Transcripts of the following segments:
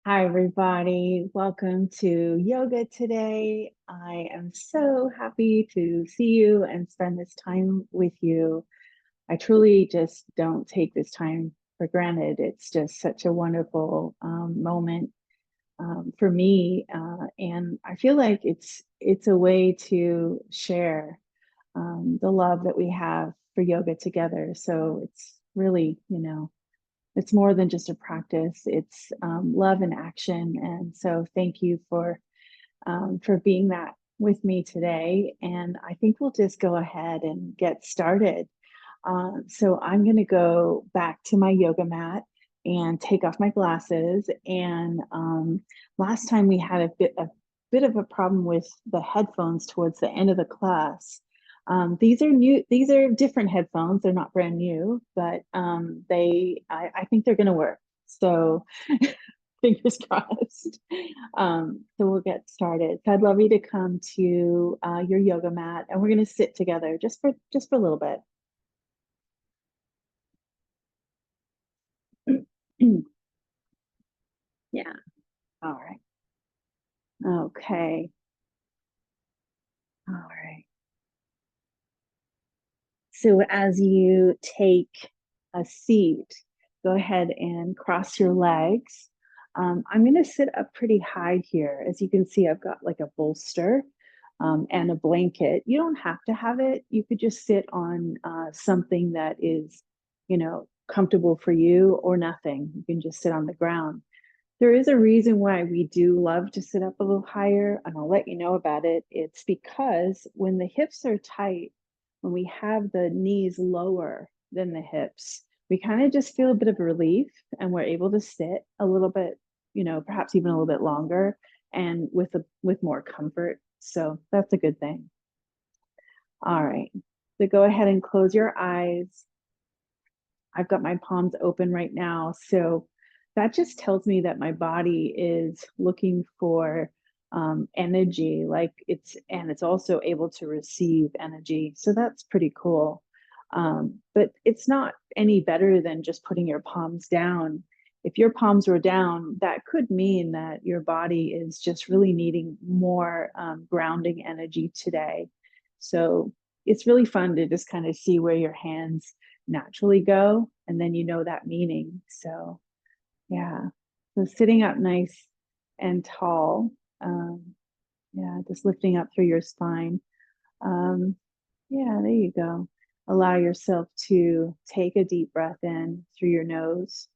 Hi, everybody. Welcome to yoga today. I am so happy to see you and spend this time with you. I truly just don't take this time for granted. It's just such a wonderful moment for me, and I feel like it's a way to share the love that we have for yoga together. So it's really, it's more than just a practice. It's love in action. And so thank you for being that with me today. And I think we'll just go ahead and get started. So I'm going to go back to my yoga mat and take off my glasses. And last time we had a bit of a problem with the headphones towards the end of the class. These are new, these are different headphones. They're not brand new, but I think they're going to work. So fingers crossed. So we'll get started. So I'd love you to come to your yoga mat, and we're going to sit together just for a little bit. Yeah. All right. Okay. All right. So as you take a seat, go ahead and cross your legs. I'm going to sit up pretty high here. As you can see, I've got like a bolster and a blanket. You don't have to have it. You could just sit on something that is, comfortable for you or nothing. You can just sit on the ground. There is a reason why we do love to sit up a little higher, and I'll let you know about it. It's because when the hips are tight, when we have the knees lower than the hips, we kind of just feel a bit of relief and we're able to sit a little bit, perhaps even a little bit longer and with more comfort. So that's a good thing. All right. So go ahead and close your eyes. I've got my palms open right now. So that just tells me that my body is looking for energy, and it's also able to receive energy. So that's pretty cool. But it's not any better than just putting your palms down. If your palms were down, that could mean that your body is just really needing more grounding energy today. So it's really fun to just kind of see where your hands naturally go, and then that meaning. So yeah, so sitting up nice and tall, um, yeah, just lifting up through your spine. um, yeah, there you go. Allow yourself to take a deep breath in through your nose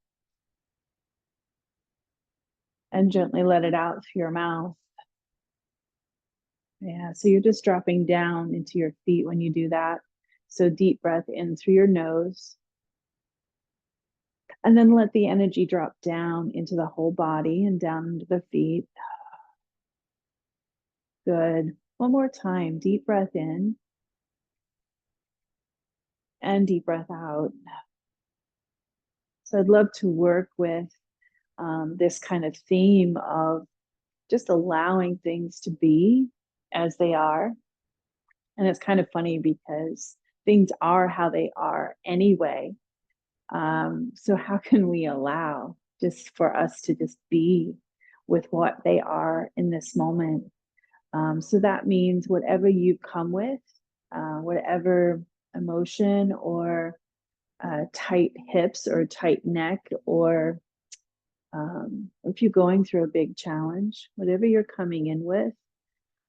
and gently let it out through your mouth. Yeah, so you're just dropping down into your feet when you do that. So deep breath in through your nose, and then let the energy drop down into the whole body and down into the feet. Good. One more time. Deep breath in and deep breath out. So I'd love to work with this kind of theme of just allowing things to be as they are. And it's kind of funny because things are how they are anyway. So how can we allow just for us to just be with what they are in this moment? So that means whatever you come with, whatever emotion or tight hips or tight neck, or if you're going through a big challenge, whatever you're coming in with,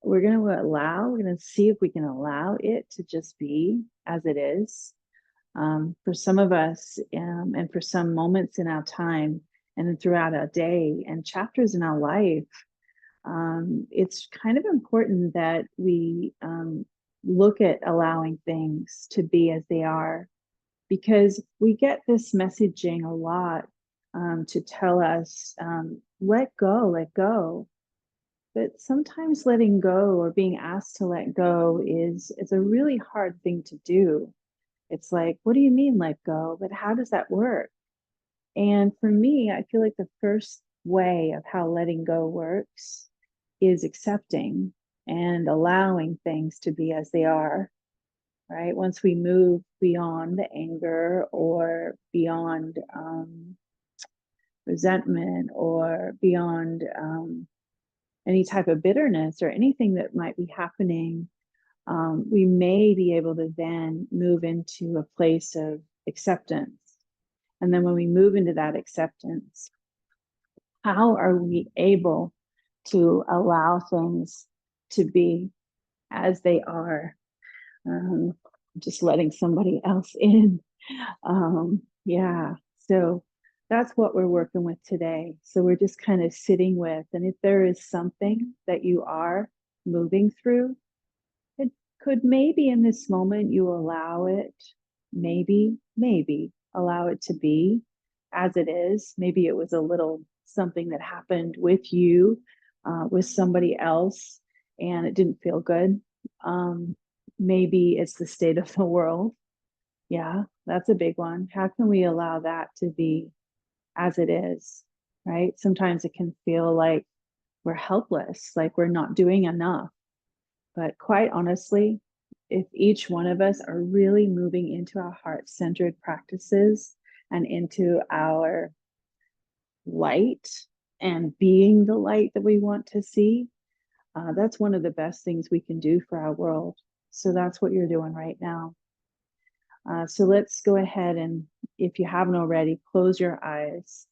we're going to see if we can allow it to just be as it is. For some of us, and for some moments in our time and throughout our day and chapters in our life, it's kind of important that we look at allowing things to be as they are, because we get this messaging a lot to tell us, let go, let go. But sometimes letting go or being asked to let go is a really hard thing to do. It's like, what do you mean let go? But how does that work? And for me, I feel like the first way of how letting go works is accepting and allowing things to be as they are, right? Once we move beyond the anger or beyond resentment or beyond any type of bitterness or anything that might be happening, we may be able to then move into a place of acceptance. And then when we move into that acceptance, how are we able to allow things to be as they are? Just letting somebody else in. Yeah, so that's what we're working with today. So we're just kind of sitting with, and if there is something that you are moving through, it could maybe in this moment you allow it, maybe allow it to be as it is. Maybe it was a little something that happened with you, with somebody else, and it didn't feel good. Maybe it's the state of the world. Yeah, that's a big one. How can we allow that to be as it is, right? Sometimes it can feel like we're helpless, like we're not doing enough. But quite honestly, if each one of us are really moving into our heart-centered practices and into our light and being the light that we want to see, that's one of the best things we can do for our world. So that's what you're doing right now. So let's go ahead and, if you haven't already, close your eyes.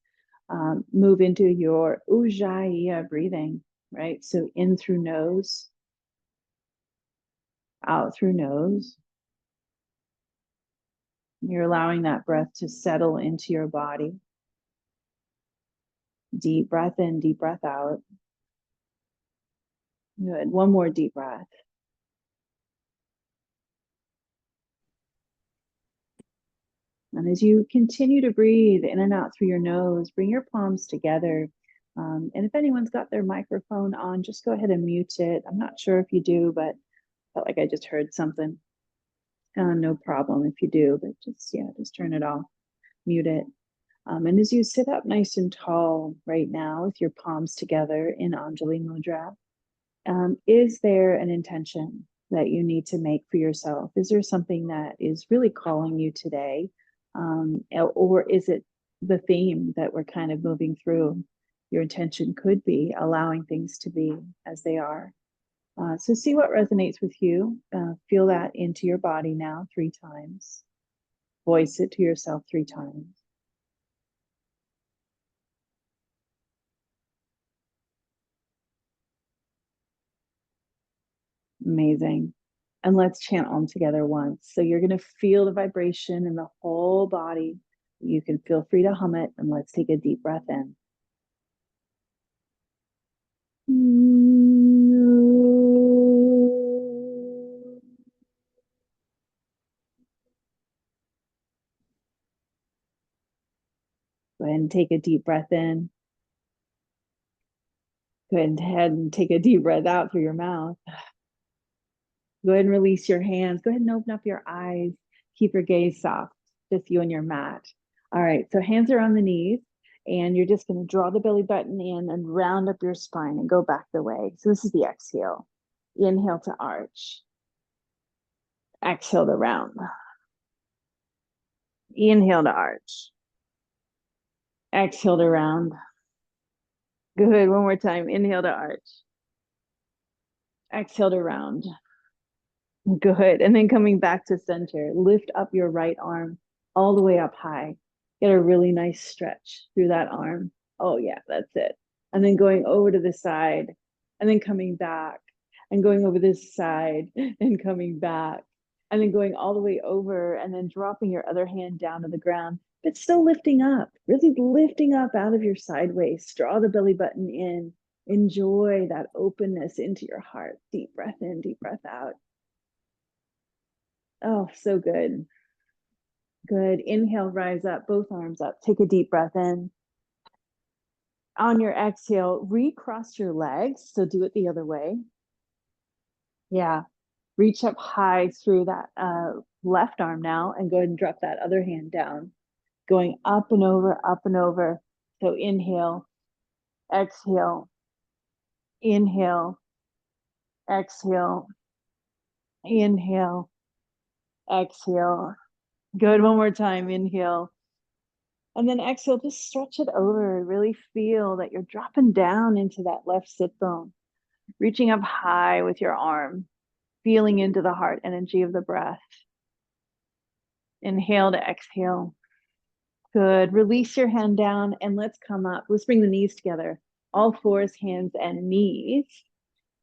Move into your Ujjayi breathing, right? So in through nose, out through nose. You're allowing that breath to settle into your body. Deep breath in, deep breath out. Good. One more deep breath. And as you continue to breathe in and out through your nose, bring your palms together. And if anyone's got their microphone on, just go ahead and mute it. I'm not sure if you do, but I felt like I just heard something. No problem if you do, but just turn it off, mute it. And as you sit up nice and tall right now with your palms together in Anjali Mudra, is there an intention that you need to make for yourself? Is there something that is really calling you today? Or is it the theme that we're kind of moving through? Your intention could be allowing things to be as they are. So see what resonates with you. Feel that into your body now 3 times. Voice it to yourself 3 times. Amazing. And let's chant Om together once. So you're going to feel the vibration in the whole body. You can feel free to hum it, and let's take a deep breath in. Go ahead and take a deep breath in. Go ahead and take a deep breath out through your mouth. Go ahead and release your hands. Go ahead and open up your eyes. Keep your gaze soft, just you and your mat. All right, so hands are on the knees, and you're just going to draw the belly button in and round up your spine and go back the way. So this is the exhale. Inhale to arch. Exhale to round. Inhale to arch. Exhale to round. Good. One more time. Inhale to arch. Exhale to round. Good. And then coming back to center, lift up your right arm all the way up high. Get a really nice stretch through that arm. Oh, yeah, that's it. And then going over to the side and then coming back and going over this side and coming back and then going all the way over and then dropping your other hand down to the ground, but still lifting up, really lifting up out of your sideways. Draw the belly button in. Enjoy that openness into your heart. Deep breath in, deep breath out. Oh, so good. Good. Inhale, rise up, both arms up. Take a deep breath in. On your exhale, recross your legs. So do it the other way. Yeah. Reach up high through that left arm now and go ahead and drop that other hand down. Going up and over, up and over. So inhale, exhale, inhale, exhale, inhale, exhale. Good. One more time. Inhale, And then exhale, just stretch it over. Really feel that you're dropping down into that left sit bone, reaching up high with your arm, feeling into the heart energy of the breath. Inhale to exhale. Good. Release your hand down and let's come up. Let's bring the knees together. All fours, hands, and knees.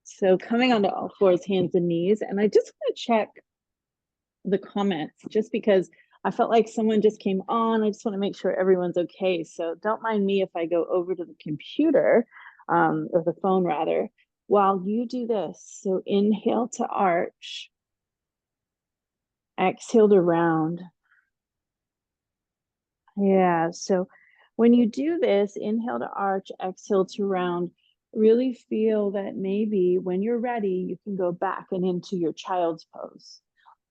So coming onto all fours, hands, and knees. And I just want to check the comments just because I felt like someone just came on. I just want to make sure everyone's okay. So don't mind me if I go over to the computer, or the phone rather, while you do this. So inhale to arch. Exhale to round. Yeah, so when you do this, inhale to arch, exhale to round, really feel that maybe when you're ready, you can go back and into your child's pose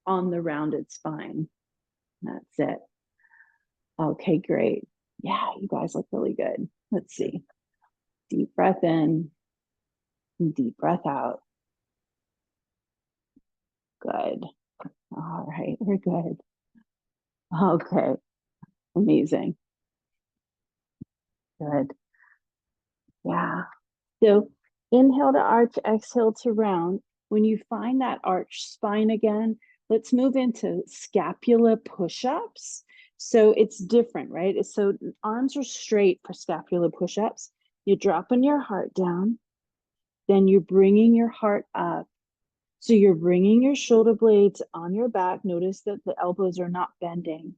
on the rounded spine. That's it. Okay, great. Yeah, you guys look really good. Let's see. Deep breath in, deep breath out. Good. All right, we're good. Okay, amazing. Good. Yeah. So inhale to arch, exhale to round. When you find that arch spine again, let's move into scapula push-ups. So it's different, right? So arms are straight for scapula push-ups. You're dropping your heart down, then you're bringing your heart up. So you're bringing your shoulder blades on your back. Notice that the elbows are not bending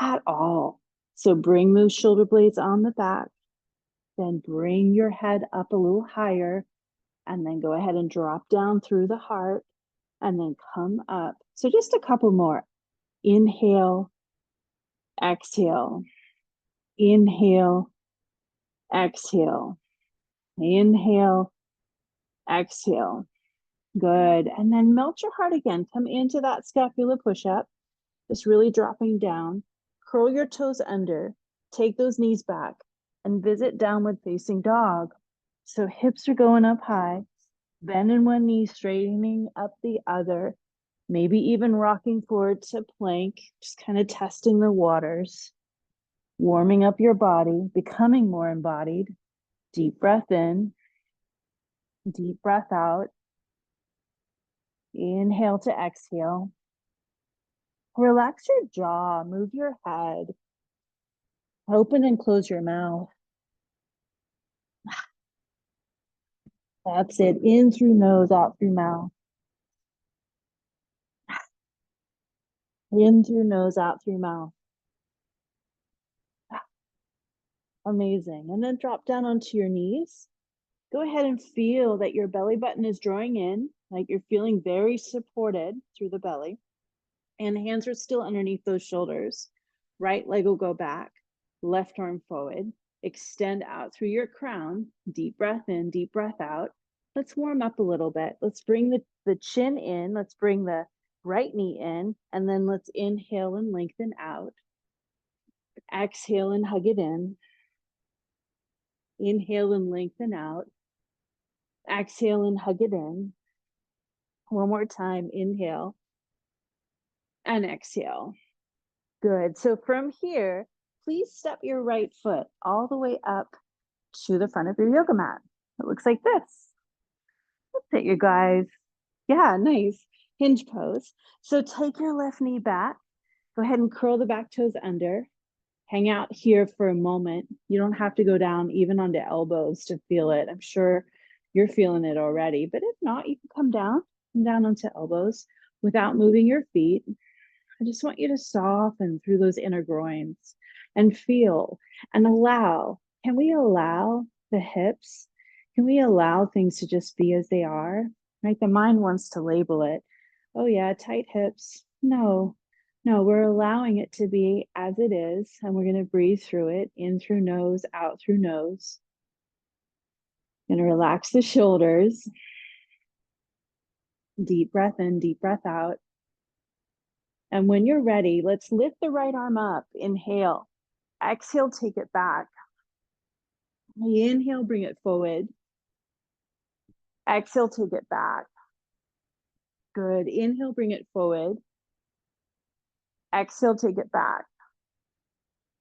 at all. So bring those shoulder blades on the back, then bring your head up a little higher, and then go ahead and drop down through the heart and then come up. So just a couple more. Inhale, exhale, inhale, exhale, inhale, exhale. Good. And then melt your heart again. Come into that scapula push-up, just really dropping down. Curl your toes under, take those knees back, and visit downward facing dog. So hips are going up high, bend in one knee, straightening up the other, maybe even rocking forward to plank, just kind of testing the waters, warming up your body, becoming more embodied. Deep breath in, deep breath out. Inhale to exhale. Relax your jaw, move your head. Open and close your mouth. That's it. In through nose, out through mouth. In through nose, out through mouth. Amazing. And then drop down onto your knees. Go ahead and feel that your belly button is drawing in, like you're feeling very supported through the belly. And hands are still underneath those shoulders. Right leg will go back, left arm forward. Extend out through your crown. Deep breath in, deep breath out. Let's warm up a little bit. Let's bring the chin in. Let's bring the right knee in. And then let's inhale and lengthen out. Exhale and hug it in. Inhale and lengthen out. Exhale and hug it in. One more time. Inhale and exhale. Good. So from here, please step your right foot all the way up to the front of your yoga mat. It looks like this. That's it, you guys. Yeah, nice. Hinge pose. So take your left knee back. Go ahead and curl the back toes under. Hang out here for a moment. You don't have to go down even onto elbows to feel it. I'm sure you're feeling it already, but if not, you can come down onto elbows without moving your feet. I just want you to soften through those inner groins and feel and allow. Can we allow the hips? Can we allow things to just be as they are? Right? The mind wants to label it. Oh, yeah, tight hips. No, we're allowing it to be as it is. And we're going to breathe through it, in through nose, out through nose. Going to relax the shoulders. Deep breath in, deep breath out. And when you're ready, let's lift the right arm up. Inhale. Exhale, take it back. Inhale, bring it forward. Exhale, take it back. Good. Inhale, bring it forward. Exhale, take it back.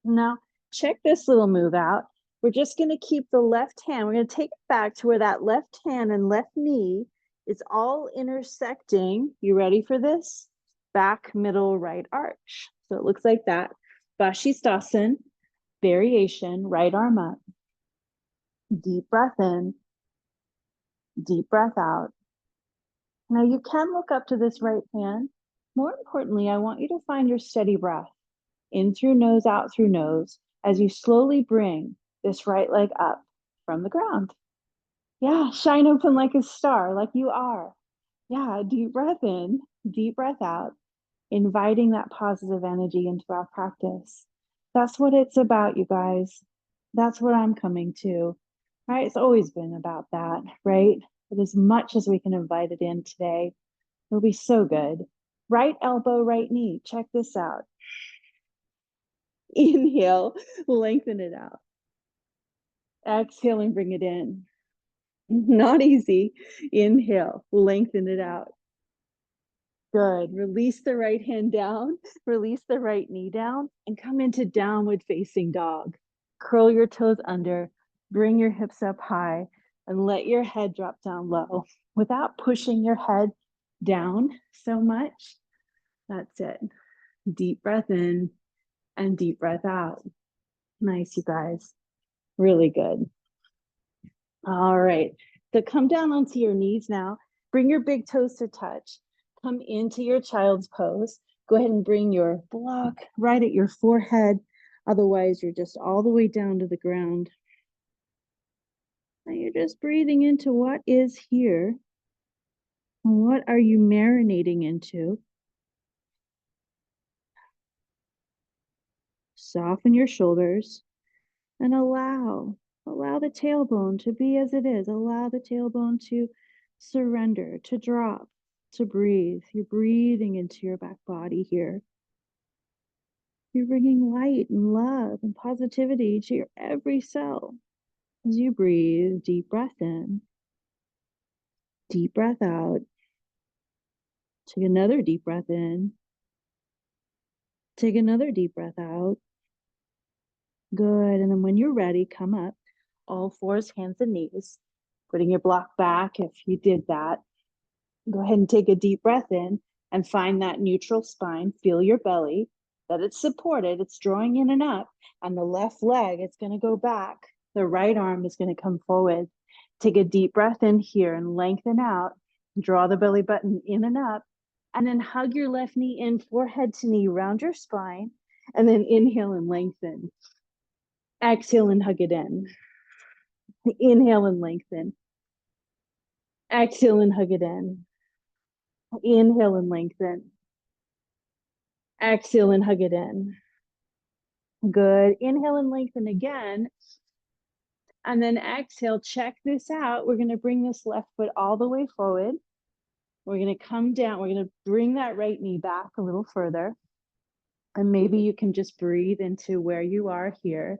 Now, check this little move out. We're just going to keep the left hand. We're going to take it back to where that left hand and left knee is all intersecting. You ready for this? Back, middle, right arch. So it looks like that. Vashisthasana, variation, right arm up. Deep breath in, deep breath out. Now you can look up to this right hand. More importantly, I want you to find your steady breath. In through nose, out through nose, as you slowly bring this right leg up from the ground. Yeah, shine open like a star, like you are. Yeah, deep breath in, deep breath out, inviting that positive energy into our practice. That's what it's about, you guys. That's what I'm coming to, right? It's always been about that, right? But as much as we can invite it in today, it'll be so good. Right elbow, right knee. Check this out. Inhale, lengthen it out. Exhale and bring it in. Not easy. Inhale, lengthen it out. Good. Release the right hand down, release the right knee down, and come into downward facing dog. Curl your toes under, bring your hips up high, and let your head drop down low without pushing your head down so much. That's it. Deep breath in and deep breath out. Nice, you guys. Really good. All right. So come down onto your knees now. Bring your big toes to touch. Come into your child's pose. Go ahead and bring your block right at your forehead. Otherwise, you're just all the way down to the ground. And you're just breathing into what is here. What are you marinating into? Soften your shoulders and allow the tailbone to be as it is. Allow the tailbone to surrender, to drop, to breathe. You're breathing into your back body here. You're bringing light and love and positivity to your every cell. As you breathe, deep breath in, deep breath out. Take another deep breath in. Take another deep breath out. Good. And then when you're ready, come up, all fours, hands and knees, putting your block back if you did that. Go ahead and take a deep breath in and find that neutral spine. Feel your belly, that it's supported, it's drawing in and up, and the left leg, it's going to go back. The right arm is going to come forward. Take a deep breath in here and lengthen out. Draw the belly button in and up, and then hug your left knee in, forehead to knee, round your spine, and then inhale and lengthen. Exhale and hug it in. Inhale and lengthen. Exhale and hug it in. Inhale and lengthen. Exhale and hug it in. Good. Inhale and lengthen again. And then exhale, check this out. We're going to bring this left foot all the way forward. We're going to come down. We're going to bring that right knee back a little further. And maybe you can just breathe into where you are here.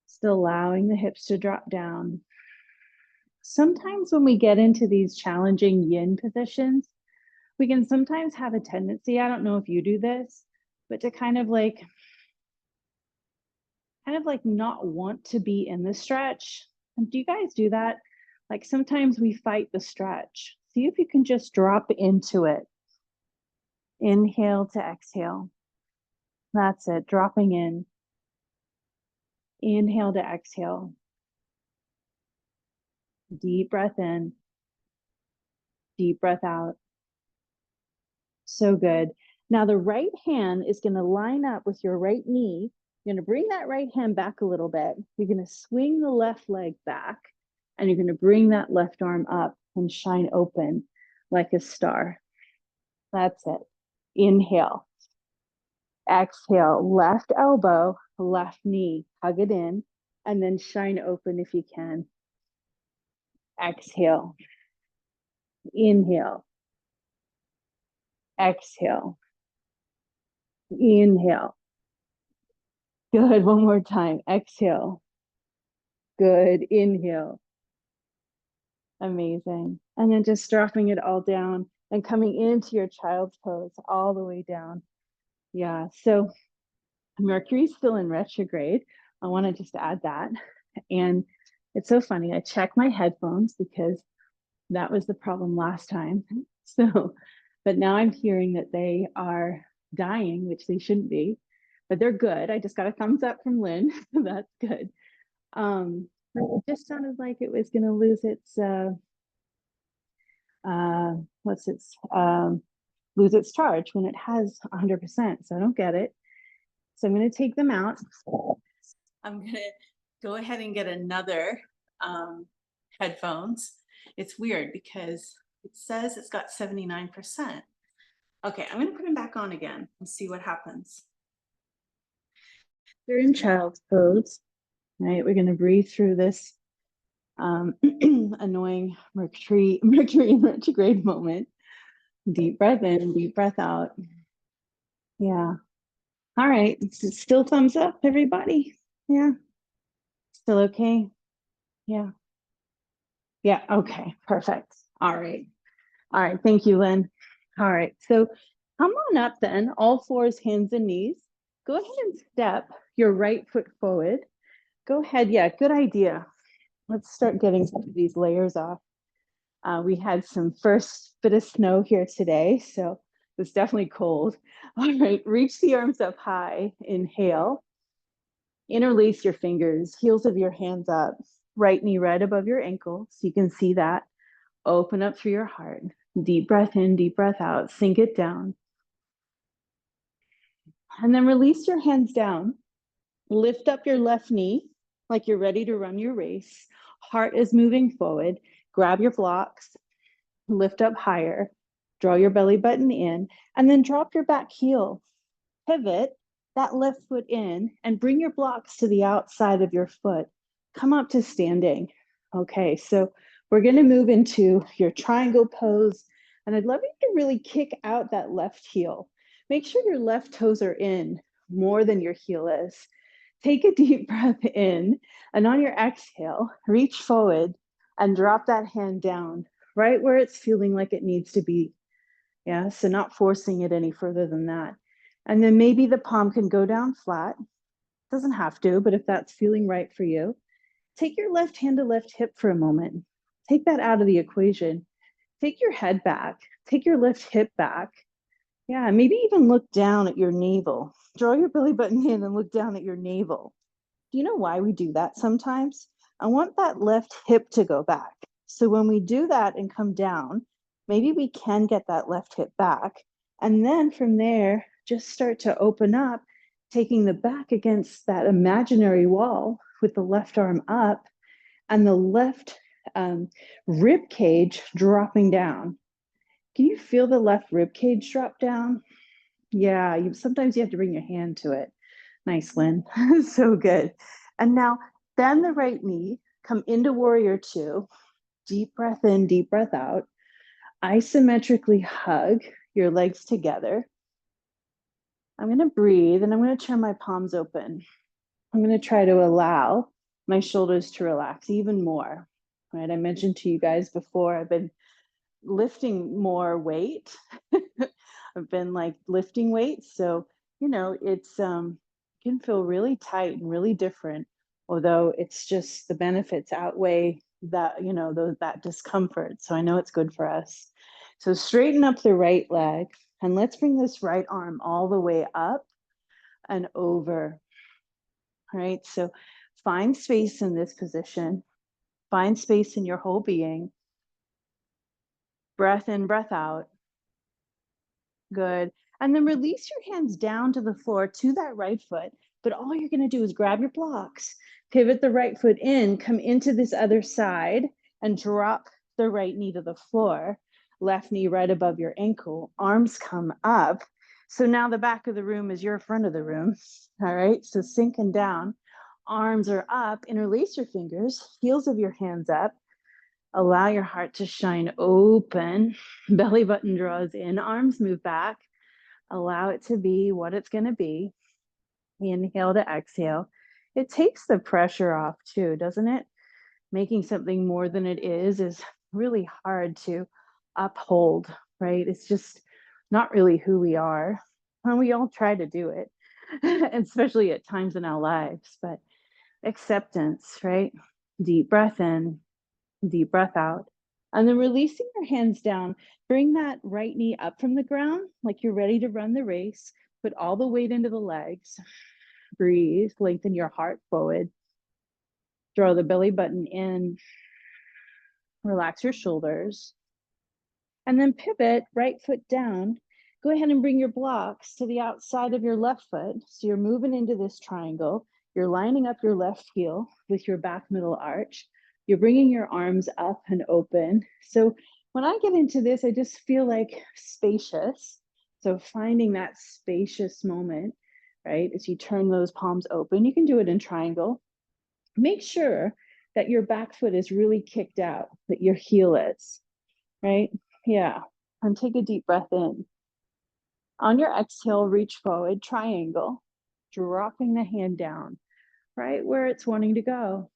Still allowing the hips to drop down. Sometimes when we get into these challenging yin positions, we can sometimes have a tendency, I don't know if you do this, but to kind of like not want to be in the stretch. Do you guys do that? Like sometimes we fight the stretch. See if you can just drop into it. Inhale to exhale. That's it, dropping in. Inhale to exhale. Deep breath in. Deep breath out. So good. Now the right hand is going to line up with your right knee. You're going to bring that right hand back a little bit. You're going to swing the left leg back, and you're going to bring that left arm up and shine open like a star. That's it. Inhale. Exhale. Left elbow, left knee. Hug it in, and then shine open if you can. Exhale. Inhale. Exhale. Inhale. Good. One more time. Exhale. Good. Inhale. Amazing. And then just dropping it all down and coming into your child's pose all the way down. Yeah. So Mercury's still in retrograde. I want to just add that. And it's so funny. I checked my headphones because that was the problem last time. So, but now I'm hearing that they are dying, which they shouldn't be, but they're good. I just got a thumbs up from Lynn. So that's good. It just sounded like it was going to lose its what's its lose its charge when it has 100%. So I don't get it. So I'm going to take them out. I'm going to go ahead and get another headphones. It's weird because it says it's got 79%. Okay, I'm going to put them back on again and see what happens. They're in child's pose, right? We're going to breathe through this annoying Mercury in retrograde moment. Deep breath in, deep breath out. Yeah. All right. Still thumbs up, everybody. Yeah. Still okay. Yeah. Yeah. Okay. Perfect. All right. All right. Thank you, Lynn. All right. So come on up then, all fours, hands and knees. Go ahead and step your right foot forward. Go ahead. Yeah. Good idea. Let's start getting some of these layers off. We had some first bit of snow here today, so it's definitely cold. All right, reach the arms up high. Inhale. Interlace your fingers, heels of your hands up, right knee right above your ankle, so you can see that. Open up through your heart. Deep breath in, deep breath out. Sink it down. And then release your hands down. Lift up your left knee like you're ready to run your race. Heart is moving forward. Grab your blocks. Lift up higher, draw your belly button in, and then drop your back heel. Pivot that left foot in and bring your blocks to the outside of your foot. Come up to standing. Okay, so we're going to move into your triangle pose, and I'd love you to really kick out that left heel. Make sure your left toes are in more than your heel is. Take a deep breath in, and on your exhale, reach forward and drop that hand down right where it's feeling like it needs to be. Yeah, so not forcing it any further than that. And then maybe the palm can go down flat. Doesn't have to, but if that's feeling right for you, take your left hand to left hip for a moment. Take that out of the equation. Take your head back. Take your left hip back. Yeah, maybe even look down at your navel. Draw your belly button in and look down at your navel. Do you know why we do that sometimes? I want that left hip to go back. So when we do that and come down, maybe we can get that left hip back. And then from there, just start to open up, taking the back against that imaginary wall with the left arm up and the left rib cage dropping down. Can you feel the left rib cage drop down? Yeah, sometimes you have to bring your hand to it. Nice, Lynn. So good. And now bend the right knee, come into warrior two, deep breath in, deep breath out. Isometrically hug your legs together. I'm going to breathe and I'm going to turn my palms open. I'm going to try to allow my shoulders to relax even more. Right? I mentioned to you guys before, I've been lifting more weight. I've been like lifting weights. So, it's can feel really tight and really different, although it's just the benefits outweigh that, that discomfort. So I know it's good for us. So straighten up the right leg and let's bring this right arm all the way up and over. All right. So find space in this position, find space in your whole being. Breath in, breath out. Good. And then release your hands down to the floor to that right foot. But all you're going to do is grab your blocks, pivot the right foot in, come into this other side, and drop the right knee to the floor. Left knee right above your ankle. Arms come up. So now the back of the room is your front of the room. All right. So sinking down. Arms are up. Interlace your fingers. Heels of your hands up. Allow your heart to shine open. Belly button draws in, arms move back. Allow it to be what it's going to be. Inhale to exhale. It takes the pressure off too, doesn't it? Making something more than it is really hard to uphold, right? It's just not really who we are. And we all try to do it. especially at times in our lives. But acceptance, right? Deep breath in, deep breath out. And then releasing your hands down, bring that right knee up from the ground like you're ready to run the race. Put all the weight into the legs. Breathe, lengthen your heart forward. Draw the belly button in. Relax your shoulders. And then pivot, right foot down. Go ahead and bring your blocks to the outside of your left foot. So you're moving into this triangle. You're lining up your left heel with your back middle arch. You're bringing your arms up and open. So when I get into this, I just feel like spacious. So finding that spacious moment, right? As you turn those palms open, you can do it in triangle. Make sure that your back foot is really kicked out, that your heel is, right? Yeah. And take a deep breath in. On your exhale, reach forward, triangle, dropping the hand down, right where it's wanting to go,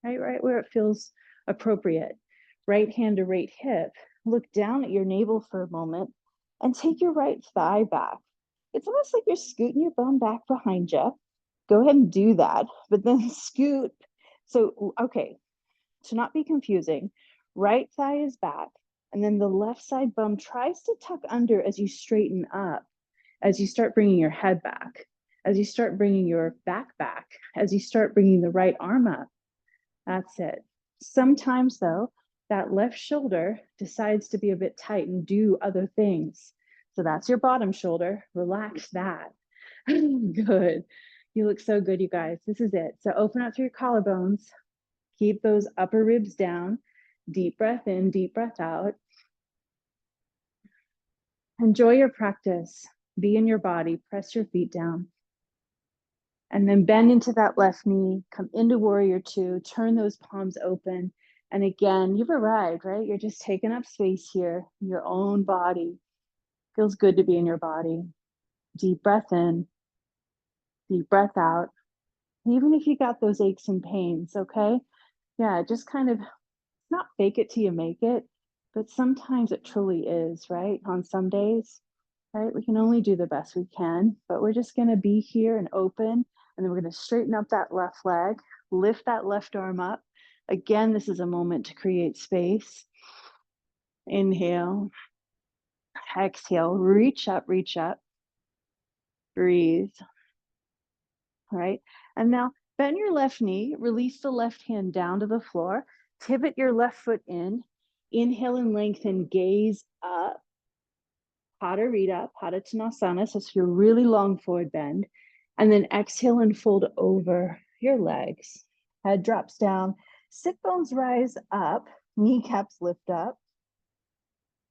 right where it feels appropriate. Right hand to right hip. Look down at your navel for a moment and take your right thigh back. It's almost like you're scooting your bum back behind you. Go ahead and do that, but then scoot. So, okay, to not be confusing, right thigh is back, and then the left side bum tries to tuck under as you straighten up, as you start bringing your head back, as you start bringing your back back, as you start bringing the right arm up. That's it. Sometimes, though, that left shoulder decides to be a bit tight and do other things. So that's your bottom shoulder. Relax that. Good. You look so good, you guys. This is it. So open up through your collarbones. Keep those upper ribs down. Deep breath in, deep breath out. Enjoy your practice. Be in your body. Press your feet down. And then bend into that left knee. Come into warrior two. Turn those palms open. And again, you've arrived, right? You're just taking up space here in your own body. Feels good to be in your body. Deep breath in. Deep breath out. Even if you got those aches and pains, okay? Yeah, just kind of not fake it till you make it, but sometimes it truly is, right? On some days, right? We can only do the best we can, but we're just going to be here and open. And then we're going to straighten up that left leg, lift that left arm up. Again, this is a moment to create space. Inhale, exhale, reach up, breathe. All right. And now bend your left knee, release the left hand down to the floor, pivot your left foot in, inhale and lengthen, gaze up, Pada Tanasana, so it's your really long forward bend, and then exhale and fold over your legs. Head drops down, sit bones rise up, kneecaps lift up.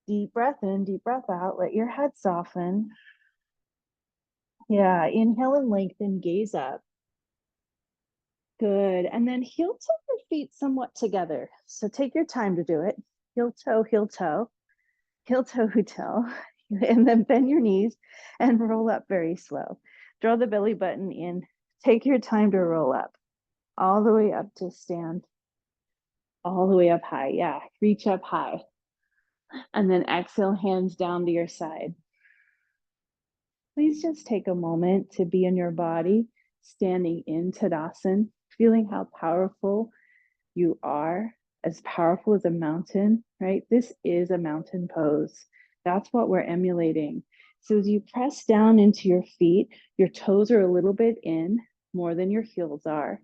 Deep breath in, deep breath out, let your head soften. Yeah, inhale and lengthen, gaze up. Good. And then heel toe your feet somewhat together. So take your time to do it. Heel toe, heel toe, heel toe, heel toe. And then bend your knees and roll up very slow. Draw the belly button in. Take your time to roll up. All the way up to stand. All the way up high. Yeah. Reach up high. And then exhale, hands down to your side. Please just take a moment to be in your body, standing in Tadasana, feeling how powerful you are, as powerful as a mountain, right? This is a mountain pose. That's what we're emulating. So as you press down into your feet, your toes are a little bit in more than your heels are.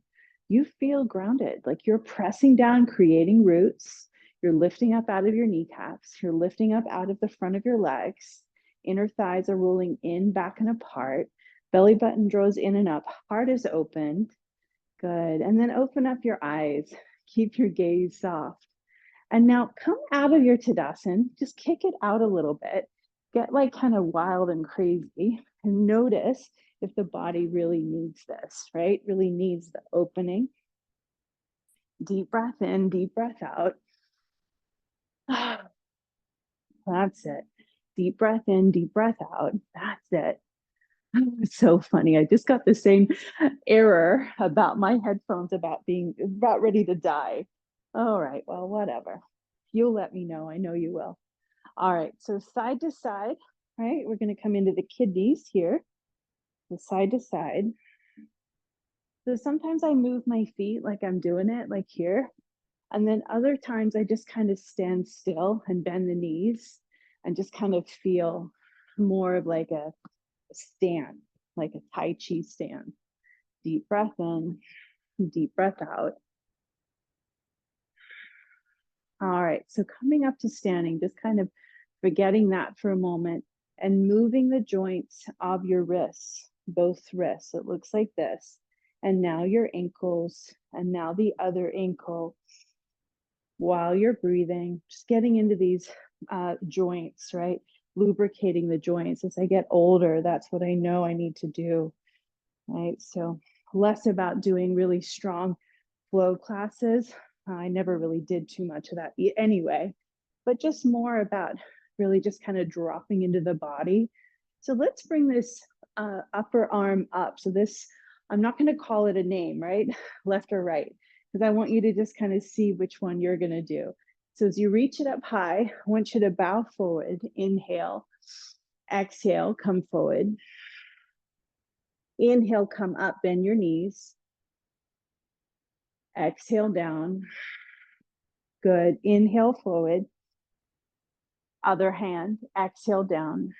You feel grounded, like you're pressing down, creating roots. You're lifting up out of your kneecaps. You're lifting up out of the front of your legs. Inner thighs are rolling in, back, and apart. Belly button draws in and up. Heart is open. Good. And then open up your eyes. Keep your gaze soft. And now come out of your Tadasana. Just kick it out a little bit. Get like kind of wild and crazy. And notice if the body really needs this, right? Really needs the opening. Deep breath in, deep breath out. That's it. Deep breath in, deep breath out. That's it. It's so funny. I just got the same error about my headphones about being about ready to die. All right, well, whatever. You'll let me know. I know you will. All right, so side to side, right? We're going to come into the kidneys here. the side to side. So sometimes I move my feet like I'm doing it, like here. And then other times I just kind of stand still and bend the knees and just kind of feel more of like a stand, like a Tai Chi stand. Deep breath in, deep breath out. All right, so coming up to standing, just kind of forgetting that for a moment and moving the joints of your wrists, both wrists. It looks like this. And now your ankles, and now the other ankle. While you're breathing, just getting into these joints, right? Lubricating the joints. As I get older, that's what I know I need to do, right? So less about doing really strong flow classes. I never really did too much of that anyway, but just more about really just kind of dropping into the body. So let's bring this upper arm up. So this, I'm not going to call it a name, right? Left or right, because I want you to just kind of see which one you're going to do. So as you reach it up high, I want you to bow forward, inhale, exhale, come forward. Inhale, come up, bend your knees. Exhale down. Good. Inhale forward. Other hand, exhale down.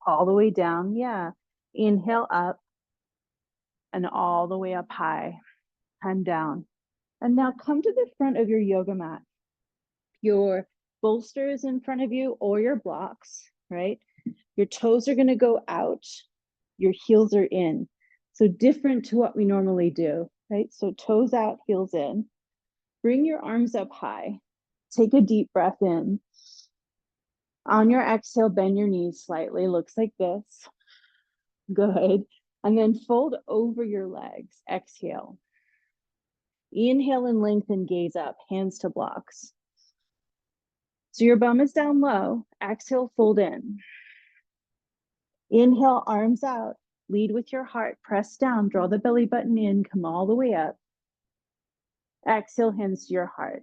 All the way down. Yeah. Inhale up and all the way up high and down. And now come to the front of your yoga mat. Your bolster is in front of you or your blocks, right? Your toes are going to go out. Your heels are in. So different to what we normally do, right? So toes out, heels in. Bring your arms up high. Take a deep breath in. On your exhale, bend your knees slightly. Looks like this. Good. And then fold over your legs. Exhale. Inhale and lengthen, gaze up, hands to blocks. So your bum is down low. Exhale, fold in. Inhale, arms out. Lead with your heart. Press down, draw the belly button in, come all the way up. Exhale, hands to your heart.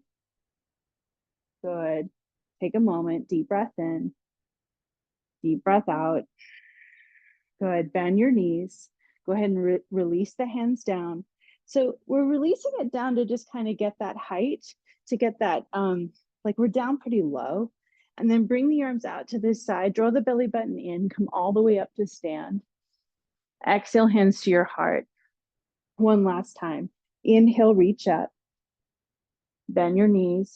Good. Take a moment, deep breath in, deep breath out. Good. Bend your knees. Go ahead and release the hands down. So we're releasing it down to just kind of get that height, to get that, like we're down pretty low. And then bring the arms out to this side, draw the belly button in, come all the way up to stand. Exhale, hands to your heart. One last time. Inhale, reach up. Bend your knees.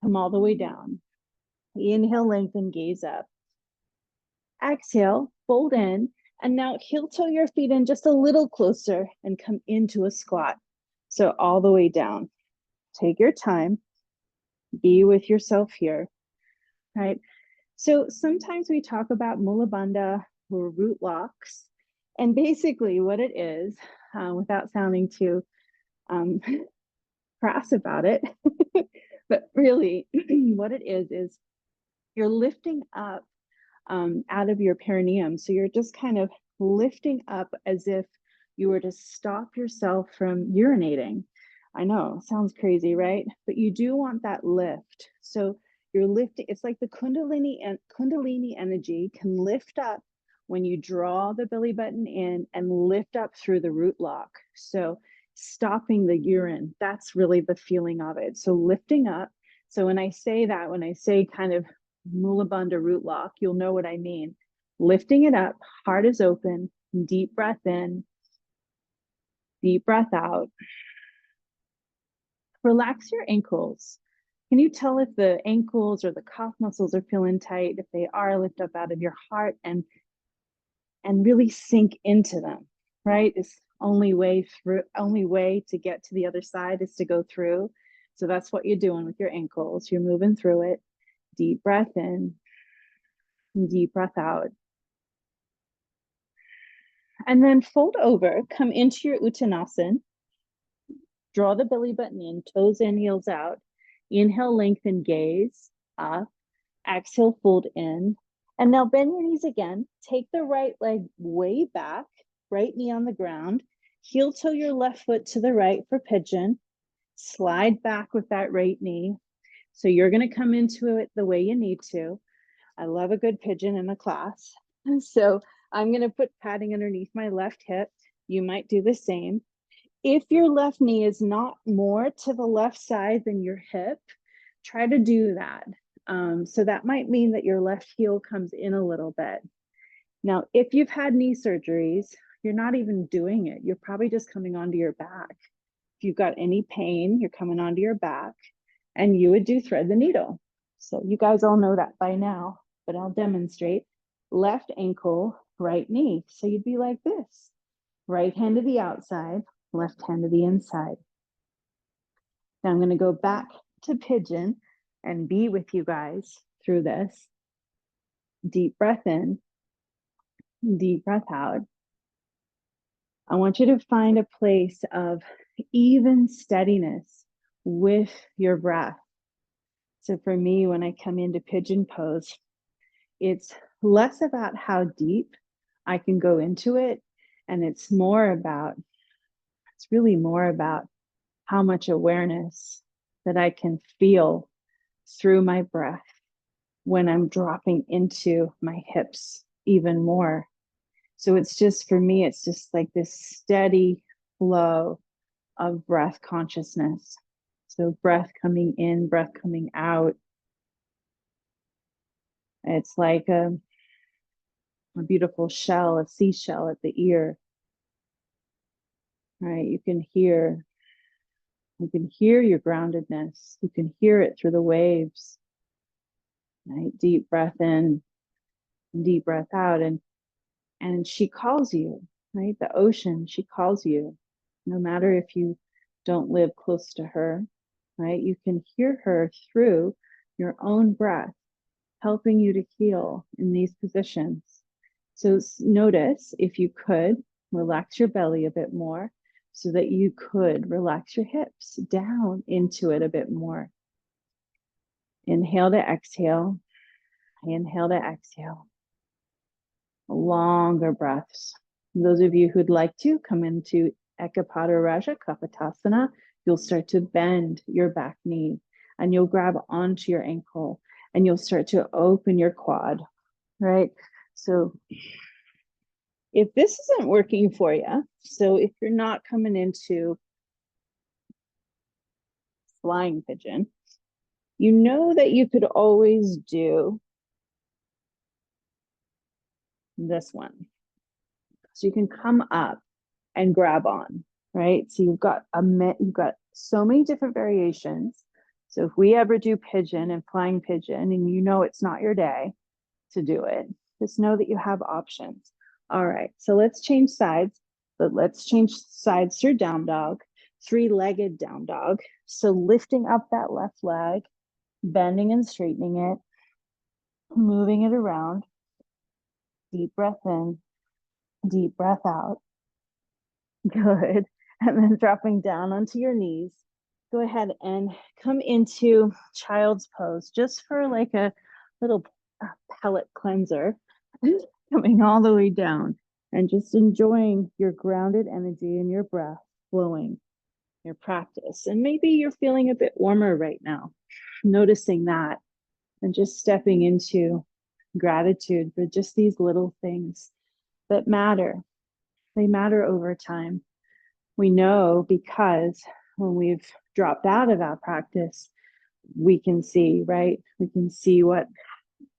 Come all the way down. Inhale, lengthen, gaze up. Exhale, fold in. And now heel toe your feet in just a little closer and come into a squat. So all the way down. Take your time. Be with yourself here, right? So sometimes we talk about mula bandha or root locks. And basically what it is, without sounding too crass about it, but really what it is you're lifting up out of your perineum. So you're just kind of lifting up as if you were to stop yourself from urinating. I know, sounds crazy, right? But you do want that lift. So you're lifting, it's like the Kundalini energy can lift up when you draw the belly button in and lift up through the root lock. So stopping the urine, that's really the feeling of it. So lifting up. So when I say that, when I say kind of Mula Bandha root lock, you'll know what I mean. Lifting it up, heart is open, deep breath in, deep breath out. Relax your ankles. Can you tell if the ankles or the calf muscles are feeling tight? If they are, lift up out of your heart and really sink into them, right? It's only way to get to the other side is to go through. So that's what you're doing with your ankles. You're moving through it. Deep breath in, deep breath out. And then fold over, come into your Uttanasana. Draw the belly button in, toes in, heels out. Inhale, lengthen, gaze up. Exhale, fold in. And now bend your knees again. Take the right leg way back, right knee on the ground. Heel toe your left foot to the right for pigeon. Slide back with that right knee. So you're going to come into it the way you need to. I love a good pigeon in a class. So I'm going to put padding underneath my left hip. You might do the same. If your left knee is not more to the left side than your hip, try to do that. So that might mean that your left heel comes in a little bit. Now, if you've had knee surgeries, you're not even doing it. You're probably just coming onto your back. If you've got any pain, you're coming onto your back, and you would do thread the needle. So you guys all know that by now, but I'll demonstrate. Left ankle, right knee. So you'd be like this. Right hand to the outside, left hand to the inside. Now I'm going to go back to pigeon and be with you guys through this. Deep breath in, deep breath out. I want you to find a place of even steadiness with your breath. So for me, when I come into pigeon pose, it's less about how deep I can go into it. And it's really more about how much awareness that I can feel through my breath when I'm dropping into my hips even more. So it's just, for me, it's just like this steady flow of breath consciousness. So breath coming in, breath coming out. It's like a beautiful shell, a seashell at the ear. Right? You can hear your groundedness. You can hear it through the waves. Right? Deep breath in, deep breath out. And she calls you, right? The ocean, she calls you. No matter if you don't live close to her, right? You can hear her through your own breath, helping you to heal in these positions. So notice, if you could, relax your belly a bit more so that you could relax your hips down into it a bit more. Inhale to exhale. Inhale to exhale. Longer breaths. Those of you who'd like to come into Ekapada Raja Kapotasana, you'll start to bend your back knee and you'll grab onto your ankle and you'll start to open your quad, right? So if this isn't working for you, so if you're not coming into flying pigeon, you know that you could always do this one. So you can come up and grab on, right? So you've got so many different variations. So if we ever do pigeon and flying pigeon, and you know it's not your day to do it, just know that you have options. All right, so let's change sides, but let's change sides through down dog, three-legged down dog. So lifting up that left leg, bending and straightening it, moving it around. Deep breath in, deep breath out. Good. And then dropping down onto your knees. Go ahead and come into child's pose just for like a little pellet cleanser. Coming all the way down and just enjoying your grounded energy and your breath flowing, your practice. And maybe you're feeling a bit warmer right now, noticing that and just stepping into gratitude for just these little things that matter. They matter over time. We know because when we've dropped out of our practice, we can see, right? We can see what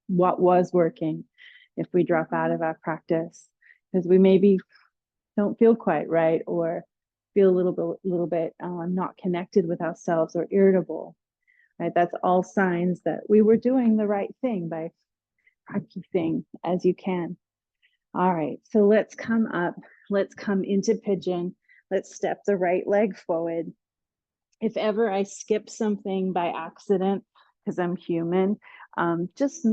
was working if we drop out of our practice, because we maybe don't feel quite right or feel a little bit not connected with ourselves or irritable, right? That's all signs that we were doing the right thing by practicing as you can. All right, so let's come up. Let's come into pigeon. Let's step the right leg forward. If ever I skip something by accident, because I'm human, just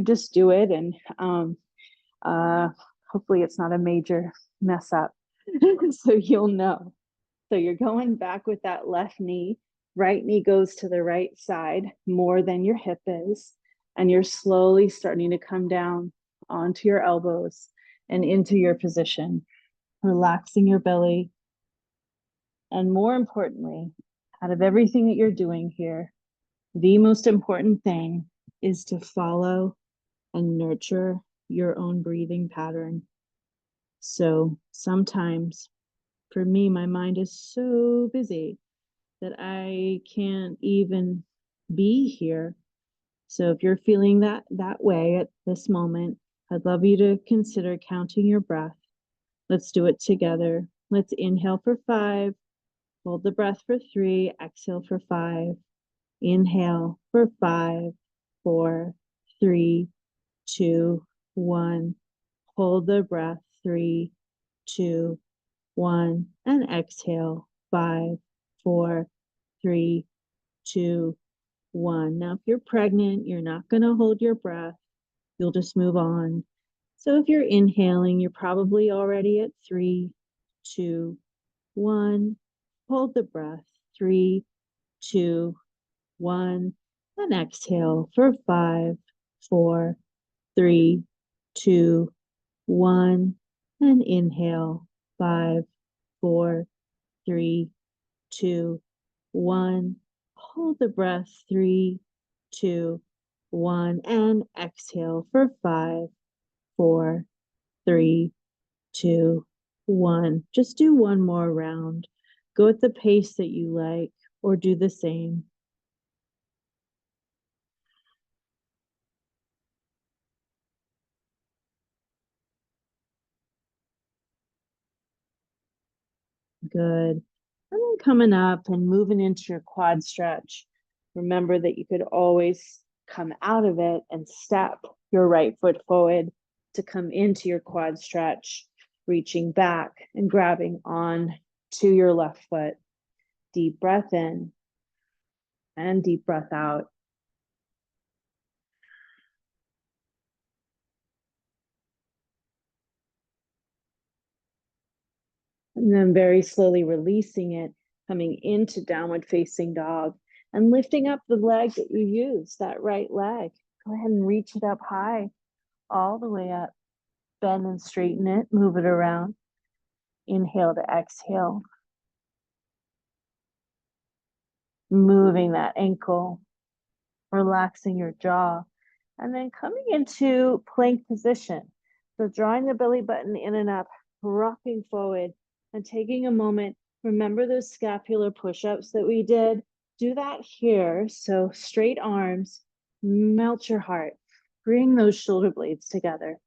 just do it, and hopefully it's not a major mess up. So you'll know. So you're going back with that left knee. Right knee goes to the right side more than your hip is, and you're slowly starting to come down onto your elbows and into your position, relaxing your belly. And more importantly, out of everything that you're doing here, the most important thing is to follow and nurture your own breathing pattern. So sometimes for me, my mind is so busy that I can't even be here. So if you're feeling that way at this moment, I'd love you to consider counting your breath. Let's do it together. Let's inhale for 5, hold the breath for 3, exhale for 5. Inhale for 5, 4, 3, 2, 1. Hold the breath, 3, 2, 1. And exhale, 5, 4, 3, 2, 1. Now, if you're pregnant, you're not going to hold your breath. You'll just move on. So if you're inhaling, you're probably already at 3, 2, 1. Hold the breath, 3, 2, 1. And exhale for 5, 4, 3, 2, 1. And inhale, 5, 4, 3, 2, 1. Hold the breath, 3, 2, 1. And exhale for 5, 4, 3, 2, 1. Just do one more round. Go at the pace that you like, or do the same. Good. And then coming up and moving into your quad stretch. Remember that you could always come out of it and step your right foot forward to come into your quad stretch, reaching back and grabbing on to your left foot. Deep breath in and deep breath out. And then very slowly releasing it, coming into downward facing dog and lifting up the leg that you use, that right leg. Go ahead and reach it up high, all the way up. Bend and straighten it, move it around. Inhale to exhale. Moving that ankle, relaxing your jaw, and then coming into plank position. So drawing the belly button in and up, rocking forward, and taking a moment. Remember those scapular push-ups that we did? Do that here. So straight arms, melt your heart. Bring those shoulder blades together.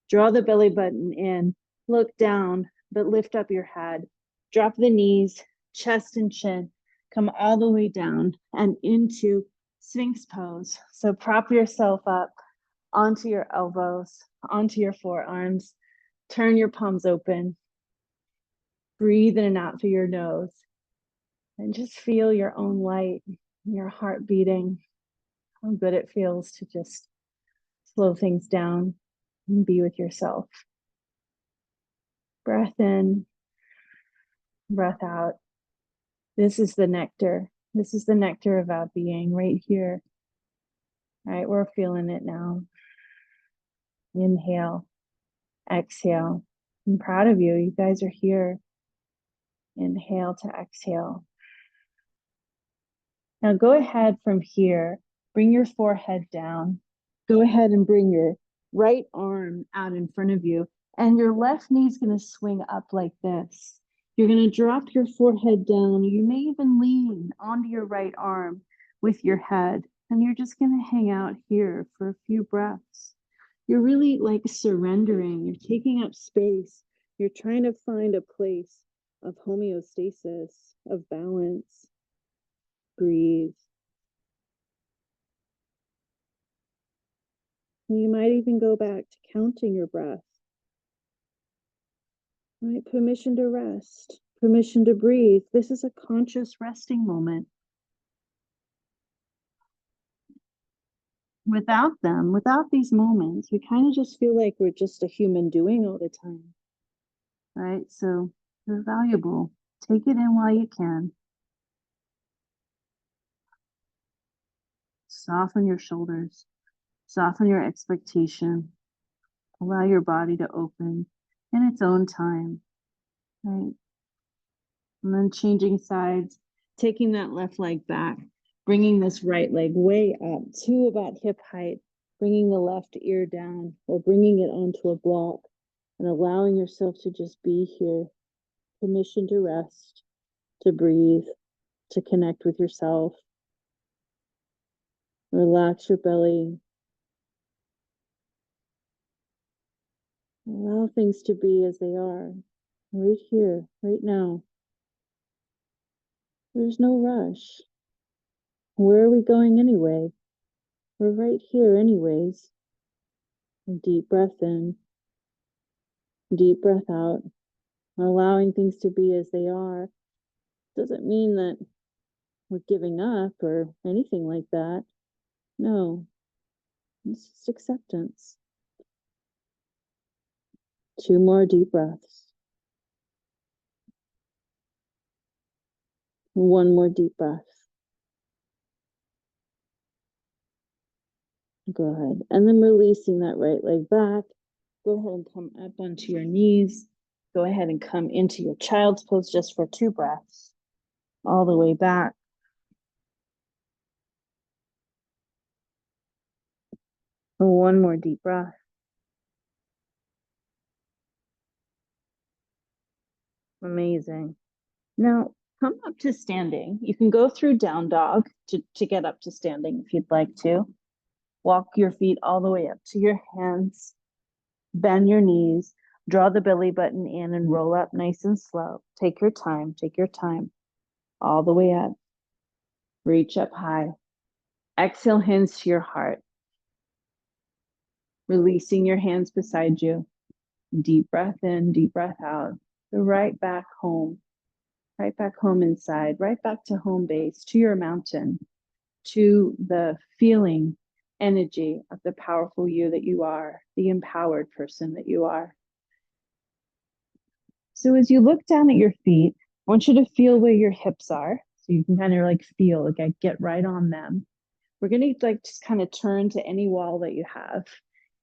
Draw the belly button in, look down, but lift up your head. Drop the knees, chest and chin. Come all the way down and into Sphinx pose. So prop yourself up onto your elbows, onto your forearms. Turn your palms open. Breathe in and out through your nose. And just feel your own light, your heart beating. How good it feels to just slow things down and be with yourself. Breath in, breath out. This is the nectar. This is the nectar of our being right here. All right, we're feeling it now. Inhale, exhale. I'm proud of you. You guys are here. Inhale to exhale. Now go ahead from here. Bring your forehead down. Go ahead and bring your right arm out in front of you. And your left knee is going to swing up like this. You're going to drop your forehead down. You may even lean onto your right arm with your head. And you're just going to hang out here for a few breaths. You're really like surrendering. You're taking up space. You're trying to find a place of homeostasis, of balance. Breathe. You might even go back to counting your breath. Right? Permission to rest, permission to breathe. This is a conscious resting moment. Without them, without these moments, we kind of just feel like we're just a human doing all the time. Right? So they're valuable. Take it in while you can. Soften your shoulders, soften your expectation. Allow your body to open in its own time. Right? And then changing sides, taking that left leg back, bringing this right leg way up to about hip height, bringing the left ear down or bringing it onto a block and allowing yourself to just be here. Permission to rest, to breathe, to connect with yourself. Relax your belly. Allow things to be as they are, right here, right now. There's no rush. Where are we going anyway? We're right here anyways. A deep breath in, deep breath out. Allowing things to be as they are doesn't mean that we're giving up or anything like that. No, it's just acceptance. 2 more deep breaths. 1 more deep breath. Go ahead. And then releasing that right leg back. Go ahead and come up onto your knees. Go ahead and come into your child's pose just for 2 breaths. All the way back. And 1 more deep breath. Amazing. Now, come up to standing. You can go through down dog to get up to standing if you'd like to. Walk your feet all the way up to your hands. Bend your knees. Draw the belly button in and roll up nice and slow. Take your time. Take your time. All the way up. Reach up high. Exhale, hands to your heart. Releasing your hands beside you. Deep breath in, deep breath out. Right back home. Right back home inside. Right back to home base, to your mountain, to the feeling, energy of the powerful you that you are, the empowered person that you are. So as you look down at your feet, I want you to feel where your hips are. So you can kind of like feel, like I get right on them. We're going to like just kind of turn to any wall that you have.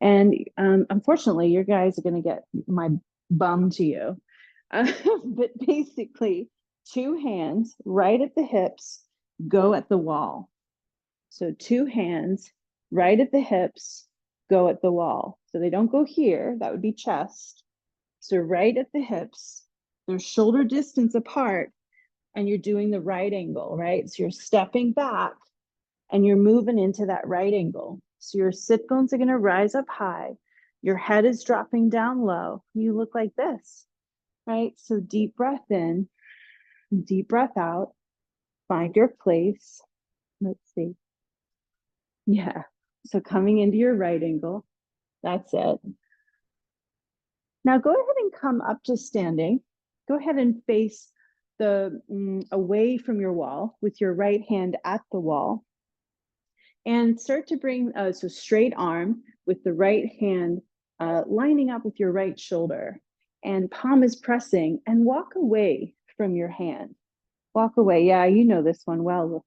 And unfortunately, your guys are going to get my bum to you. But basically, 2 hands right at the hips, go at the wall. So 2 hands right at the hips, go at the wall. So they don't go here, that would be chest. So right at the hips, they're shoulder distance apart, and you're doing the right angle, right? So you're stepping back and you're moving into that right angle. So your sit bones are going to rise up high. Your head is dropping down low. You look like this, right? So deep breath in, deep breath out. Find your place. Let's see. Yeah. So coming into your right angle. That's it. Now go ahead and come up to standing. Go ahead and face the away from your wall with your right hand at the wall. And start to bring, so straight arm with the right hand lining up with your right shoulder. And palm is pressing, and walk away from your hand. Walk away. Yeah, you know this one well.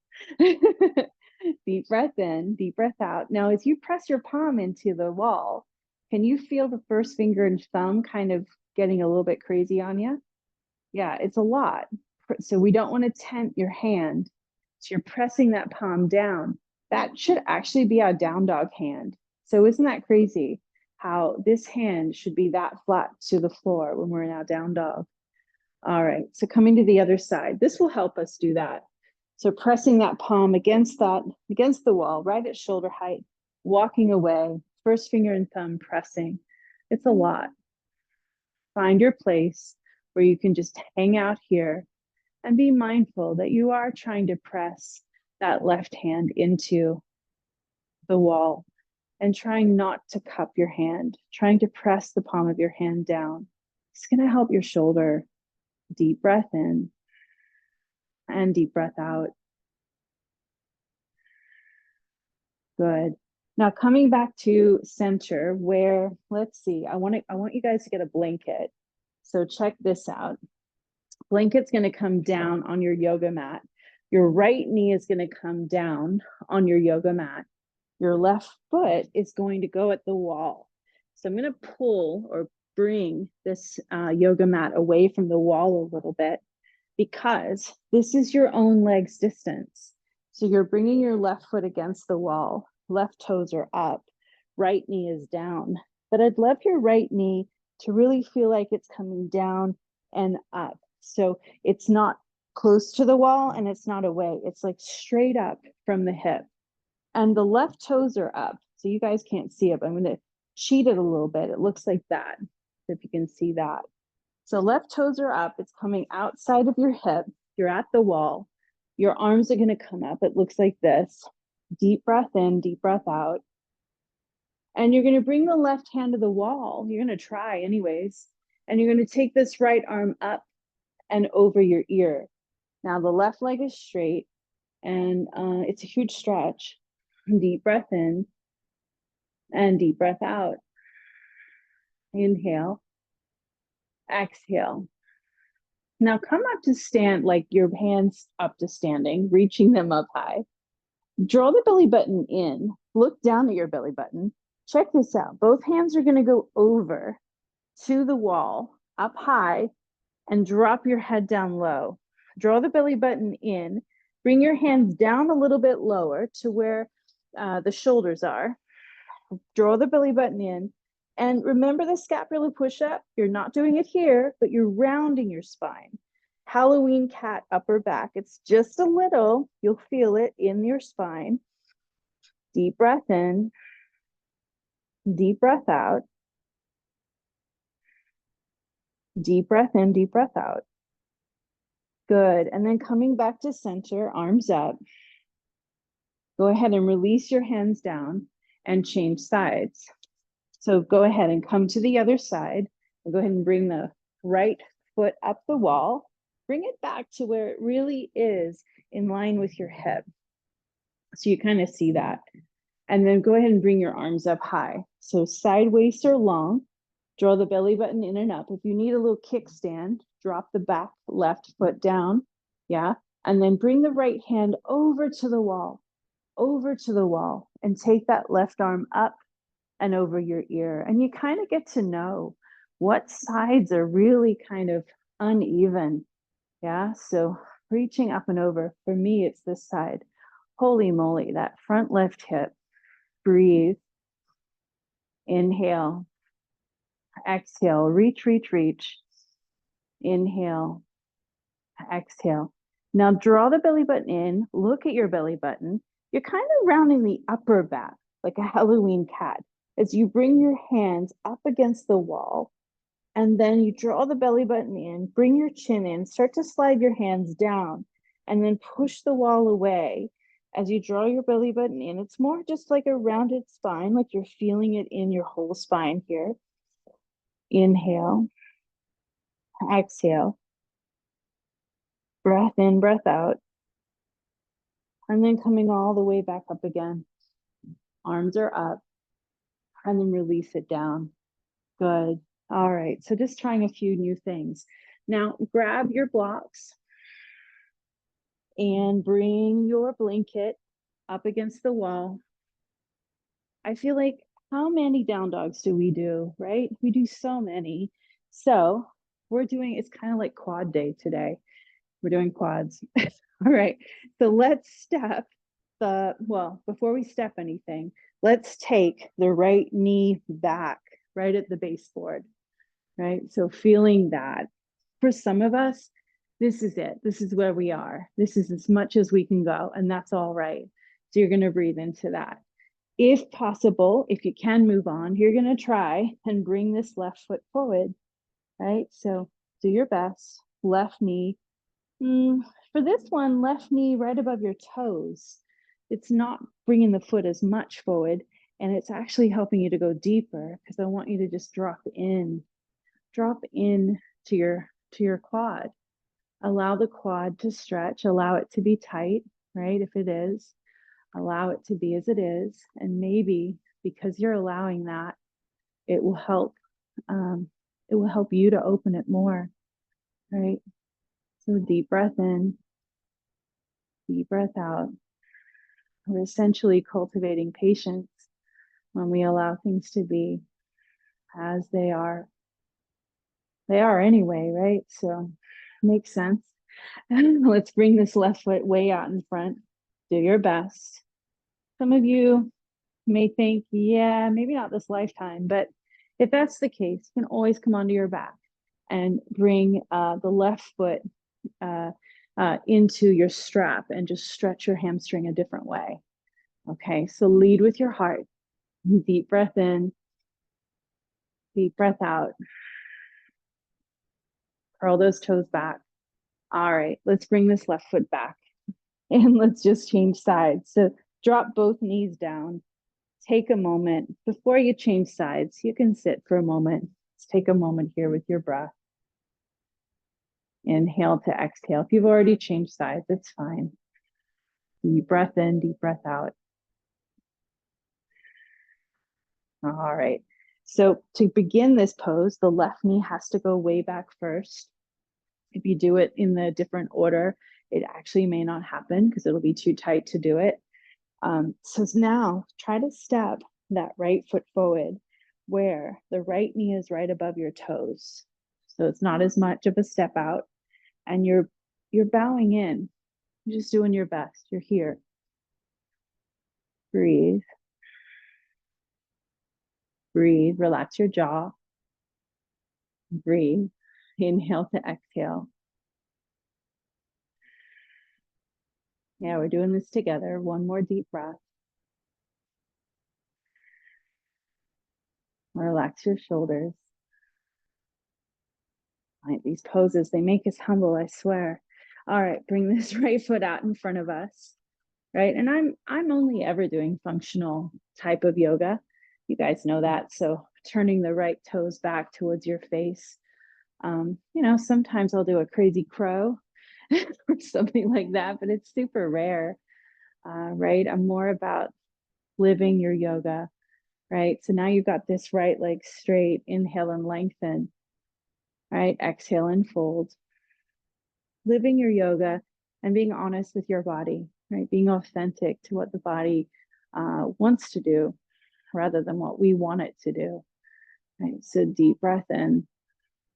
Deep breath in, deep breath out. Now, as you press your palm into the wall, can you feel the first finger and thumb kind of getting a little bit crazy on you? Yeah, it's a lot. So we don't want to tent your hand. So you're pressing that palm down. That should actually be our down dog hand. So isn't that crazy how this hand should be that flat to the floor when we're in our down dog? All right, so coming to the other side. This will help us do that. So pressing that palm against the wall, right at shoulder height, walking away, first finger and thumb pressing. It's a lot. Find your place where you can just hang out here and be mindful that you are trying to press that left hand into the wall and trying not to cup your hand, trying to press the palm of your hand down. It's going to help your shoulder. Deep breath in and deep breath out. Good. Now coming back to center where, let's see, I want you guys to get a blanket. So check this out. Blanket's going to come down on your yoga mat. Your right knee is going to come down on your yoga mat. Your left foot is going to go at the wall. So I'm going to pull or bring this yoga mat away from the wall a little bit because this is your own leg's distance. So you're bringing your left foot against the wall. Left toes are up. right knee is down. But I'd love your right knee to really feel like it's coming down and up. So it's not close to the wall and it's not away. It's like straight up from the hip. And the left toes are up. So you guys can't see it, but I'm going to cheat it a little bit. It looks like that, if you can see that. So left toes are up. It's coming outside of your hip. You're at the wall. Your arms are going to come up. It looks like this. Deep breath in, deep breath out. And you're going to bring the left hand to the wall. You're going to try anyways. And you're going to take this right arm up and over your ear. Now the left leg is straight and it's a huge stretch. Deep breath in and deep breath out. Inhale, exhale. Now come up to stand, like your hands up to standing, reaching them up high. Draw the belly button in. Look down at your belly button. Check this out. Both hands are going to go over to the wall, up high, and drop your head down low. Draw the belly button in. Bring your hands down a little bit lower to where the shoulders are. Draw the belly button in. And remember the scapular push-up? You're not doing it here, but you're rounding your spine. Halloween cat upper back. It's just a little. You'll feel it in your spine. Deep breath in. Deep breath out. Deep breath in, deep breath out. Good. And then coming back to center, arms up. Go ahead and release your hands down and change sides. So go ahead and come to the other side. And go ahead and bring the right foot up the wall. Bring it back to where it really is in line with your hip. So you kind of see that. And then go ahead and bring your arms up high. So sideways or long. Draw the belly button in and up. If you need a little kickstand, drop the back left foot down. Yeah. And then bring the right hand over to the wall, and take that left arm up and over your ear. And you kind of get to know what sides are really kind of uneven. Yeah. So reaching up and over, for me, it's this side. Holy moly, that front left hip. Breathe. Inhale. Exhale. Reach, reach, reach. Inhale. Exhale. Now draw the belly button in. Look at your belly button. You're kind of rounding the upper back like a Halloween cat as you bring your hands up against the wall. And then you draw the belly button in, bring your chin in, start to slide your hands down, and then push the wall away as you draw your belly button in. It's more just like a rounded spine, like you're feeling it in your whole spine here. Inhale, exhale, breath in, breath out, and then coming all the way back up again. Arms are up, and then release it down. Good. All right, so just trying a few new things. Now grab your blocks and bring your blanket up against the wall. I feel like, how many down dogs do we do, right? We do so many. So we're doing, it's kind of like quad day today. We're doing quads. All right, so let's step before we step anything, let's take the right knee back right at the baseboard, right? So feeling that. For some of us, this is it. This is where we are. This is as much as we can go, and that's all right. So you're going to breathe into that. If possible, if you can move on, you're going to try and bring this left foot forward, right? So do your best. Left knee. For this one, left knee right above your toes. It's not bringing the foot as much forward, and it's actually helping you to go deeper because I want you to just drop in to your quad. Allow the quad to stretch, allow it to be tight, right? If it is, allow it to be as it is. And maybe because you're allowing that, it will help you to open it more, right? So deep breath in, deep breath out. We're essentially cultivating patience when we allow things to be as they are. They are anyway, right? So makes sense. Let's bring this left foot way out in front. Do your best. Some of you You may think, yeah, maybe not this lifetime, but if that's the case, you can always come onto your back and bring the left foot uh, into your strap and just stretch your hamstring a different way. Okay, so lead with your heart. Deep breath in, deep breath out. Curl those toes back. All right, let's bring this left foot back and let's just change sides. So drop both knees down. Take a moment before you change sides. You can sit for a moment. Let's take a moment here with your breath. Inhale to exhale. If you've already changed sides, it's fine. Deep breath in, deep breath out. All right. So to begin this pose, the left knee has to go way back first. If you do it in the different order, it actually may not happen because it'll be too tight to do it. So now try to step that right foot forward where the right knee is right above your toes. So it's not as much of a step out and you're bowing in. You're just doing your best. You're here. Breathe. Breathe. Relax your jaw. Breathe. Inhale to exhale. Yeah, we're doing this together. One more deep breath. Relax your shoulders. Right, these poses, they make us humble, I swear. All right, bring this right foot out in front of us. Right, and I'm only ever doing functional type of yoga. You guys know that. So turning the right toes back towards your face. Sometimes I'll do a crazy crow or something like that, but it's super rare. Right, I'm more about living your yoga. Right, so now you've got this right leg straight. Inhale and lengthen. Right, exhale and fold. Living your yoga and being honest with your body, right? Being authentic to what the body wants to do rather than what we want it to do, right? So deep breath in,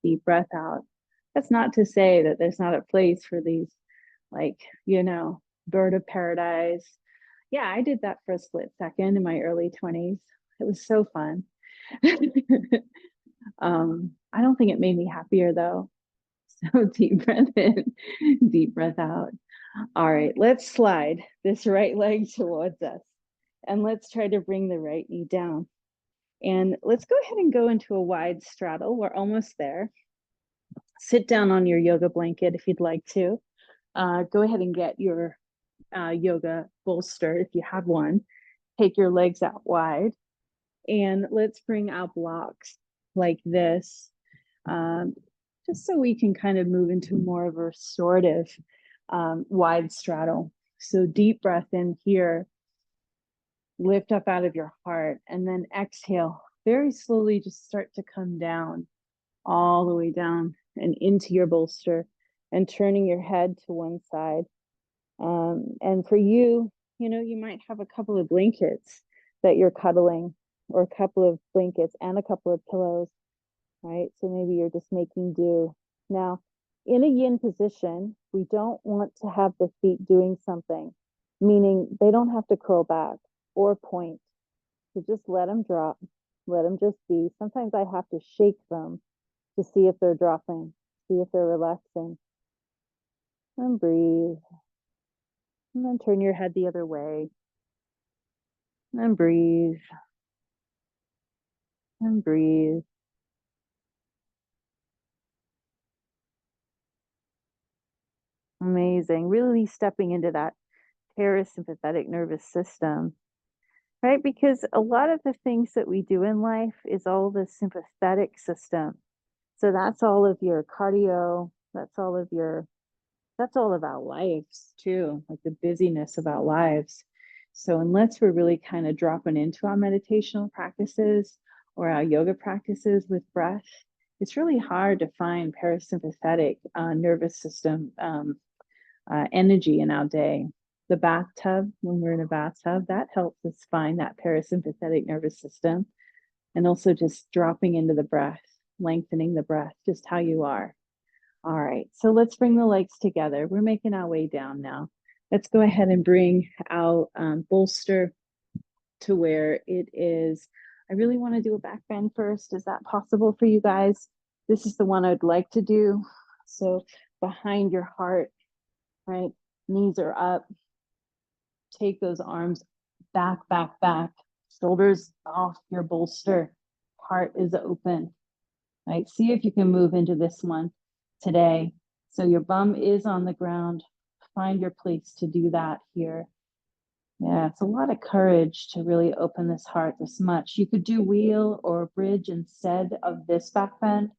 deep breath out. That's not to say that there's not a place for these, like, bird of paradise. Yeah, I did that for a split second in my early 20s. It was so fun. I don't think it made me happier though. So deep breath in, deep breath out. All right, let's slide this right leg towards us and let's try to bring the right knee down. And let's go ahead and go into a wide straddle. We're almost there. Sit down on your yoga blanket if you'd like to. Go ahead and get your yoga bolster if you have one. Take your legs out wide and let's bring out blocks like this. Just so we can kind of move into more of a restorative wide straddle. So deep breath in here, lift up out of your heart, and then exhale. Very slowly just start to come down, all the way down and into your bolster and turning your head to one side. And for you, you might have a couple of blankets that you're cuddling or a couple of blankets and a couple of pillows, right? So maybe you're just making do. Now, in a yin position, we don't want to have the feet doing something, meaning they don't have to curl back or point. So just let them drop, let them just be. Sometimes I have to shake them to see if they're dropping, see if they're relaxing. And breathe. And then turn your head the other way. And breathe. And breathe. Amazing. Really stepping into that parasympathetic nervous system, right? Because a lot of the things that we do in life is all the sympathetic system. So that's all of your cardio, that's all of our lives too, like the busyness of our lives. So unless we're really kind of dropping into our meditational practices or our yoga practices with breath, it's really hard to find parasympathetic nervous system energy in our day. The bathtub, when we're in a bathtub, that helps us find that parasympathetic nervous system. And also just dropping into the breath, lengthening the breath, just how you are. All right, so let's bring the legs together. We're making our way down now. Let's go ahead and bring our bolster to where it is. I really want to do a back bend first. Is that possible for you guys? This is the one I'd like to do. So behind your heart, right? Knees are up. Take those arms back, back, back. Shoulders off your bolster. Heart is open, right? See if you can move into this one today. So your bum is on the ground. Find your place to do that here. Yeah, it's a lot of courage to really open this heart this much. You could do wheel or bridge instead of this back bend.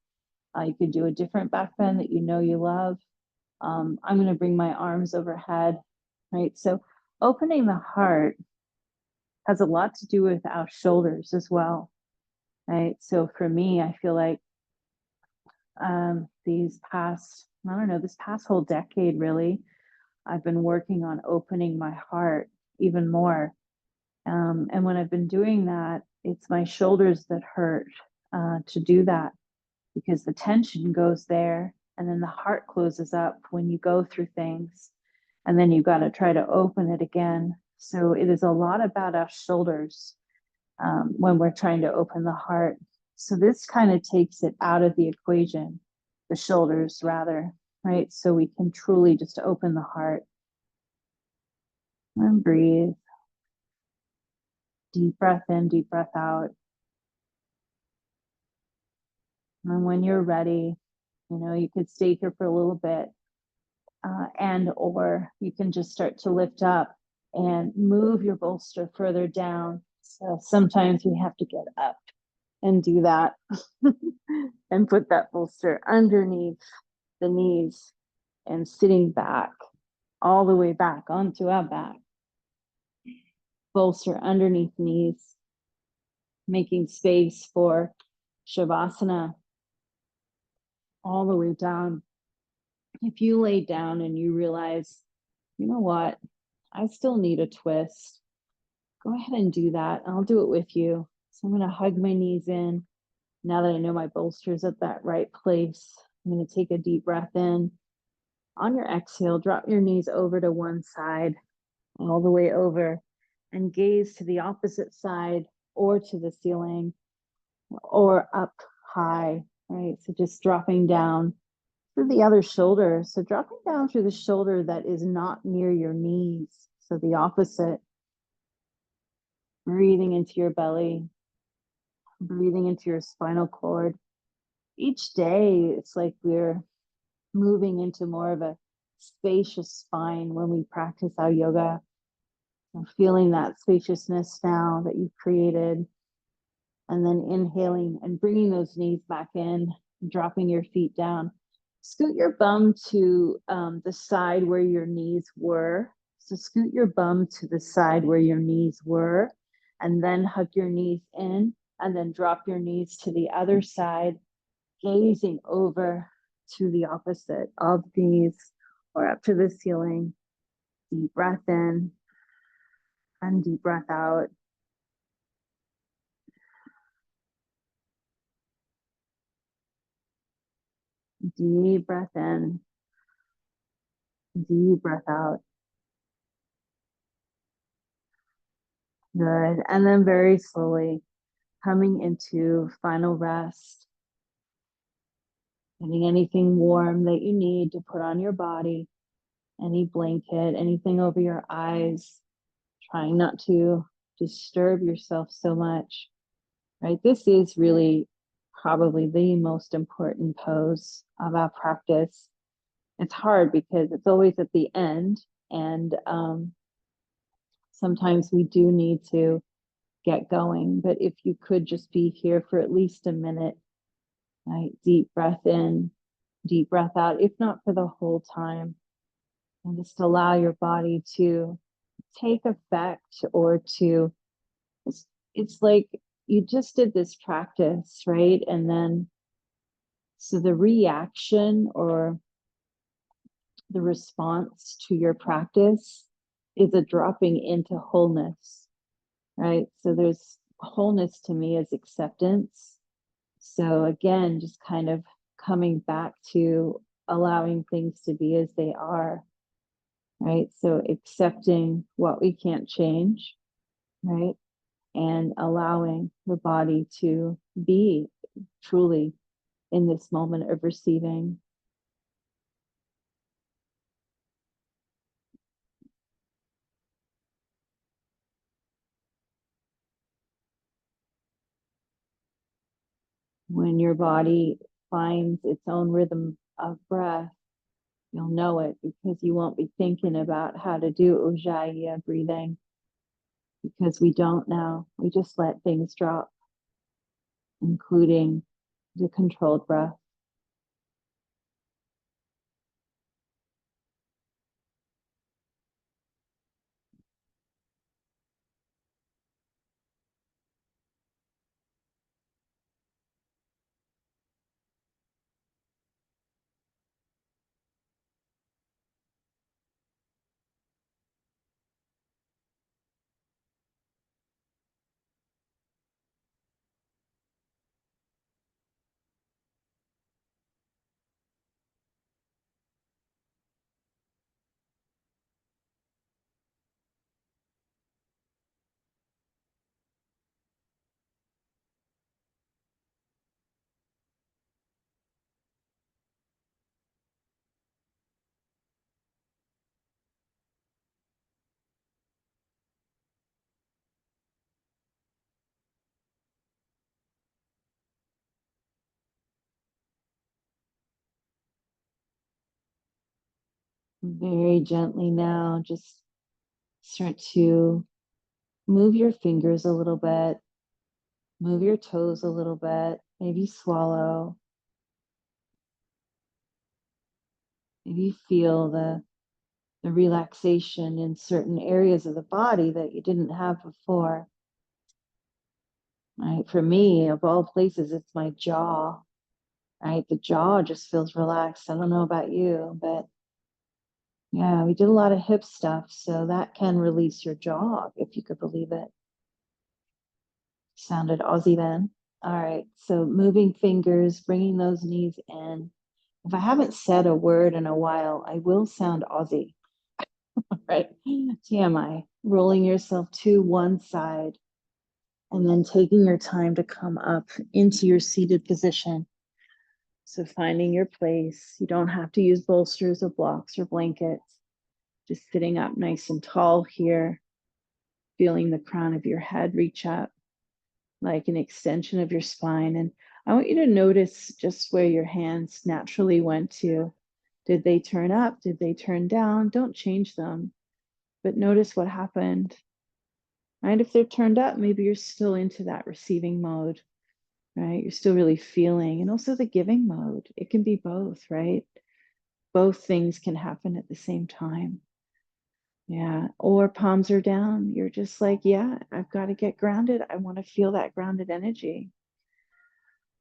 You could do a different back bend that you know you love. I'm going to bring my arms overhead, right? So opening the heart has a lot to do with our shoulders as well, right? So for me, I feel like these past, I don't know, this past whole decade, really, I've been working on opening my heart even more. And when I've been doing that, it's my shoulders that hurt to do that because the tension goes there and then the heart closes up when you go through things and then you've got to try to open it again. So it is a lot about our shoulders when we're trying to open the heart. So this kind of takes it out of the equation, the shoulders rather, right? So we can truly just open the heart and breathe. Deep breath in, deep breath out. And when you're ready, you could stay here for a little bit or you can just start to lift up and move your bolster further down. So sometimes we have to get up and do that and put that bolster underneath the knees and sitting back all the way back onto our back. Bolster underneath knees, making space for Shavasana all the way down. If you lay down and you realize, you know what, I still need a twist, go ahead and do that. I'll do it with you. So I'm going to hug my knees in. Now that I know my bolster is at that right place, I'm going to take a deep breath in. On your exhale, drop your knees over to one side, all the way over, and gaze to the opposite side or to the ceiling or up high, right? So just dropping down through the other shoulder. So dropping down through the shoulder that is not near your knees. So the opposite. Breathing into your belly, breathing into your spinal cord. Each day, it's like we're moving into more of a spacious spine when we practice our yoga. So feeling that spaciousness now that you've created. And then inhaling and bringing those knees back in, dropping your feet down. Scoot your bum to the side where your knees were. So scoot your bum to the side where your knees were, and then hug your knees in, and then drop your knees to the other side, gazing over to the opposite of these or up to the ceiling. Deep breath in and deep breath out. Deep breath in, deep breath out. Good. And then very slowly coming into final rest. Getting anything warm that you need to put on your body, any blanket, anything over your eyes, trying not to disturb yourself so much, right? This is really probably the most important pose of our practice. It's hard because it's always at the end, and sometimes we do need to get going. But if you could just be here for at least a minute, right? Deep breath in, deep breath out, if not for the whole time. And just allow your body to take effect or to, it's like you just did this practice, right? And then, so the reaction or the response to your practice is a dropping into wholeness, right? So there's wholeness to me as acceptance. So again, just kind of coming back to allowing things to be as they are, right? So accepting what we can't change, right? and allowing the body to be truly in this moment of receiving. When your body finds its own rhythm of breath, you'll know it because you won't be thinking about how to do ujjayi breathing, because we don't know. We just let things drop, including the controlled breath. Very gently now, just start to move your fingers a little bit, move your toes a little bit, maybe swallow. Maybe feel the relaxation in certain areas of the body that you didn't have before. Right? For me, of all places, it's my jaw. Right? The jaw just feels relaxed. I don't know about you, but yeah, we did a lot of hip stuff, so that can release your jaw, if you could believe it. Sounded Aussie then. All right, so moving fingers, bringing those knees in. If I haven't said a word in a while, I will sound Aussie, right? TMI, rolling yourself to one side and then taking your time to come up into your seated position. So finding your place. You don't have to use bolsters or blocks or blankets. Just sitting up nice and tall here, feeling the crown of your head reach up like an extension of your spine. And I want you to notice just where your hands naturally went to. Did they turn up? Did they turn down? Don't change them, but notice what happened. Right? If they're turned up, maybe you're still into that receiving mode, right? You're still really feeling, and also the giving mode. It can be both, right? Both things can happen at the same time. Yeah. Or palms are down. You're just like, yeah, I've got to get grounded. I want to feel that grounded energy.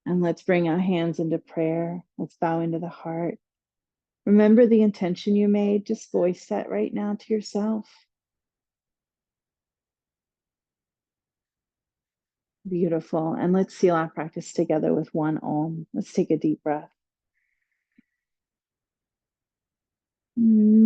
And let's bring our hands into prayer. Let's bow into the heart. Remember the intention you made. Just voice that right now to yourself. Beautiful. And let's seal our practice together with one Om. Let's take a deep breath. No.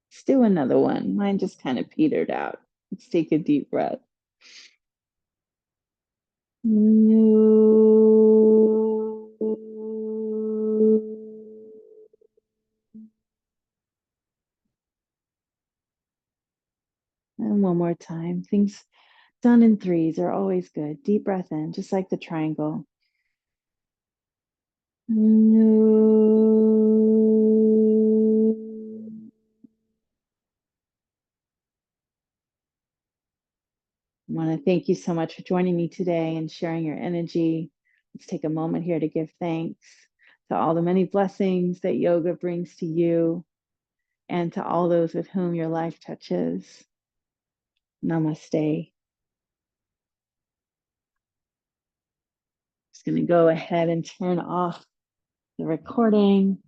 Let's do another one. Mine just kind of petered out. Let's take a deep breath. No. And one more time. Things done in threes are always good. Deep breath in, just like the triangle. No. I want to thank you so much for joining me today and sharing your energy. Let's take a moment here to give thanks to all the many blessings that yoga brings to you and to all those with whom your life touches. Namaste. Just going to go ahead and turn off the recording.